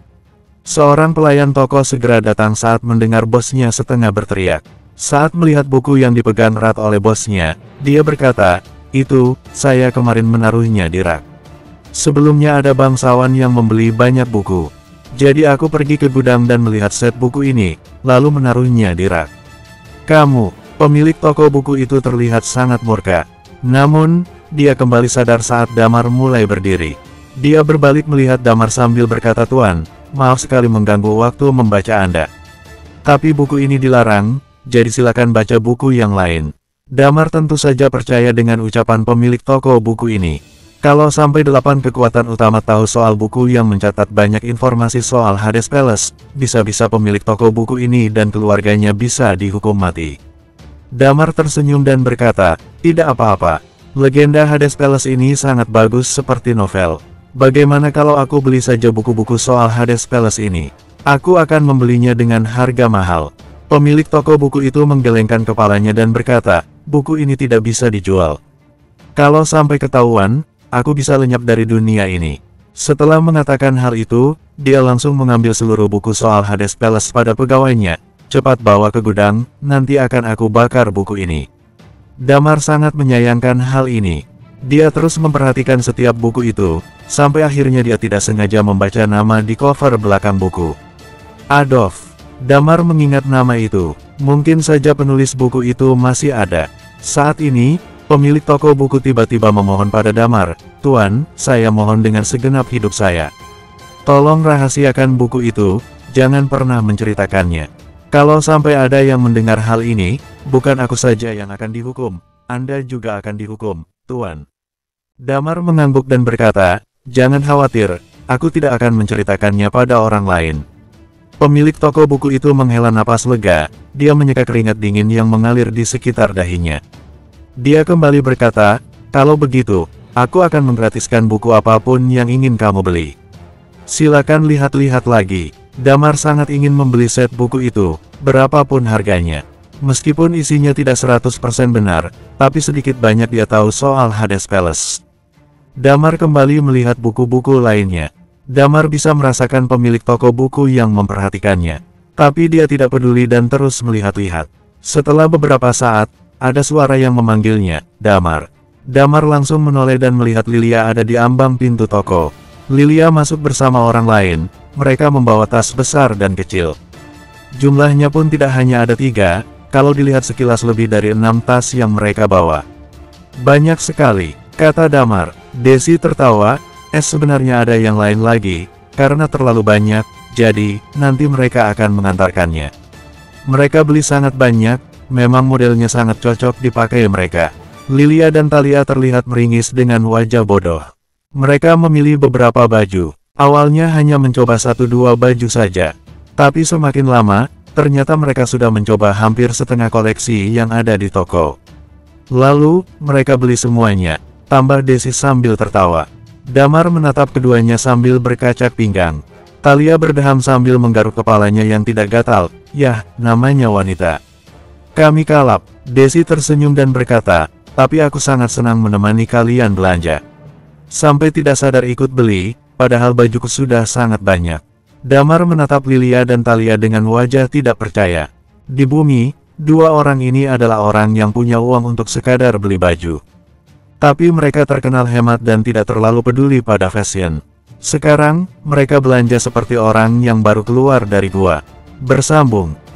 Seorang pelayan toko segera datang saat mendengar bosnya setengah berteriak. Saat melihat buku yang dipegang erat oleh bosnya, dia berkata, "Itu, saya kemarin menaruhnya di rak. Sebelumnya ada bangsawan yang membeli banyak buku. Jadi aku pergi ke gudang dan melihat set buku ini, lalu menaruhnya di rak." Kamu, pemilik toko buku itu terlihat sangat murka. Namun, dia kembali sadar saat Damar mulai berdiri. Dia berbalik melihat Damar sambil berkata, "Tuan, maaf sekali mengganggu waktu membaca Anda. Tapi buku ini dilarang, jadi silakan baca buku yang lain." Damar tentu saja percaya dengan ucapan pemilik toko buku ini. Kalau sampai 8 kekuatan utama tahu soal buku yang mencatat banyak informasi soal Hades Palace, bisa-bisa pemilik toko buku ini dan keluarganya bisa dihukum mati. Damar tersenyum dan berkata, "Tidak apa-apa. Legenda Hades Palace ini sangat bagus seperti novel. Bagaimana kalau aku beli saja buku-buku soal Hades Palace ini? Aku akan membelinya dengan harga mahal." Pemilik toko buku itu menggelengkan kepalanya dan berkata, "Buku ini tidak bisa dijual. Kalau sampai ketahuan, aku bisa lenyap dari dunia ini." Setelah mengatakan hal itu, dia langsung mengambil seluruh buku soal Hades Palace pada pegawainya. "Cepat bawa ke gudang, nanti akan aku bakar buku ini." Damar sangat menyayangkan hal ini. Dia terus memperhatikan setiap buku itu, sampai akhirnya dia tidak sengaja membaca nama di cover belakang buku. Adolf. Damar mengingat nama itu. Mungkin saja penulis buku itu masih ada. Saat ini, pemilik toko buku tiba-tiba memohon pada Damar, "Tuan, saya mohon dengan segenap hidup saya. Tolong rahasiakan buku itu, jangan pernah menceritakannya. Kalau sampai ada yang mendengar hal ini, bukan aku saja yang akan dihukum, Anda juga akan dihukum, Tuan." Damar mengangguk dan berkata, "Jangan khawatir, aku tidak akan menceritakannya pada orang lain." Pemilik toko buku itu menghela napas lega, dia menyeka keringat dingin yang mengalir di sekitar dahinya. Dia kembali berkata, "Kalau begitu, aku akan menggratiskan buku apapun yang ingin kamu beli. Silakan lihat-lihat lagi." Damar sangat ingin membeli set buku itu, berapapun harganya. Meskipun isinya tidak 100% benar, tapi sedikit banyak dia tahu soal Hades Palace. Damar kembali melihat buku-buku lainnya. Damar bisa merasakan pemilik toko buku yang memperhatikannya. Tapi dia tidak peduli dan terus melihat-lihat. Setelah beberapa saat, ada suara yang memanggilnya, "Damar." Damar langsung menoleh dan melihat Lilia ada di ambang pintu toko. Lilia masuk bersama orang lain, mereka membawa tas besar dan kecil. Jumlahnya pun tidak hanya ada 3, kalau dilihat sekilas lebih dari 6 tas yang mereka bawa. "Banyak sekali," kata Damar. Desi tertawa, "Sebenarnya ada yang lain lagi, karena terlalu banyak, jadi, nanti mereka akan mengantarkannya. Mereka beli sangat banyak, memang modelnya sangat cocok dipakai mereka." Lilia dan Talia terlihat meringis dengan wajah bodoh. Mereka memilih beberapa baju. Awalnya hanya mencoba 1-2 baju saja. Tapi semakin lama, ternyata mereka sudah mencoba hampir setengah koleksi yang ada di toko. Lalu, mereka beli semuanya, tambah Desi sambil tertawa. Damar menatap keduanya sambil berkacak pinggang. Talia berdeham sambil menggaruk kepalanya yang tidak gatal. "Yah, namanya wanita." "Kami kalap." Desi tersenyum dan berkata, "Tapi aku sangat senang menemani kalian belanja. Sampai tidak sadar ikut beli, padahal bajuku sudah sangat banyak." Damar menatap Lilia dan Talia dengan wajah tidak percaya. Di bumi, 2 orang ini adalah orang yang punya uang untuk sekadar beli baju. Tapi mereka terkenal hemat dan tidak terlalu peduli pada fashion. Sekarang, mereka belanja seperti orang yang baru keluar dari gua. Bersambung.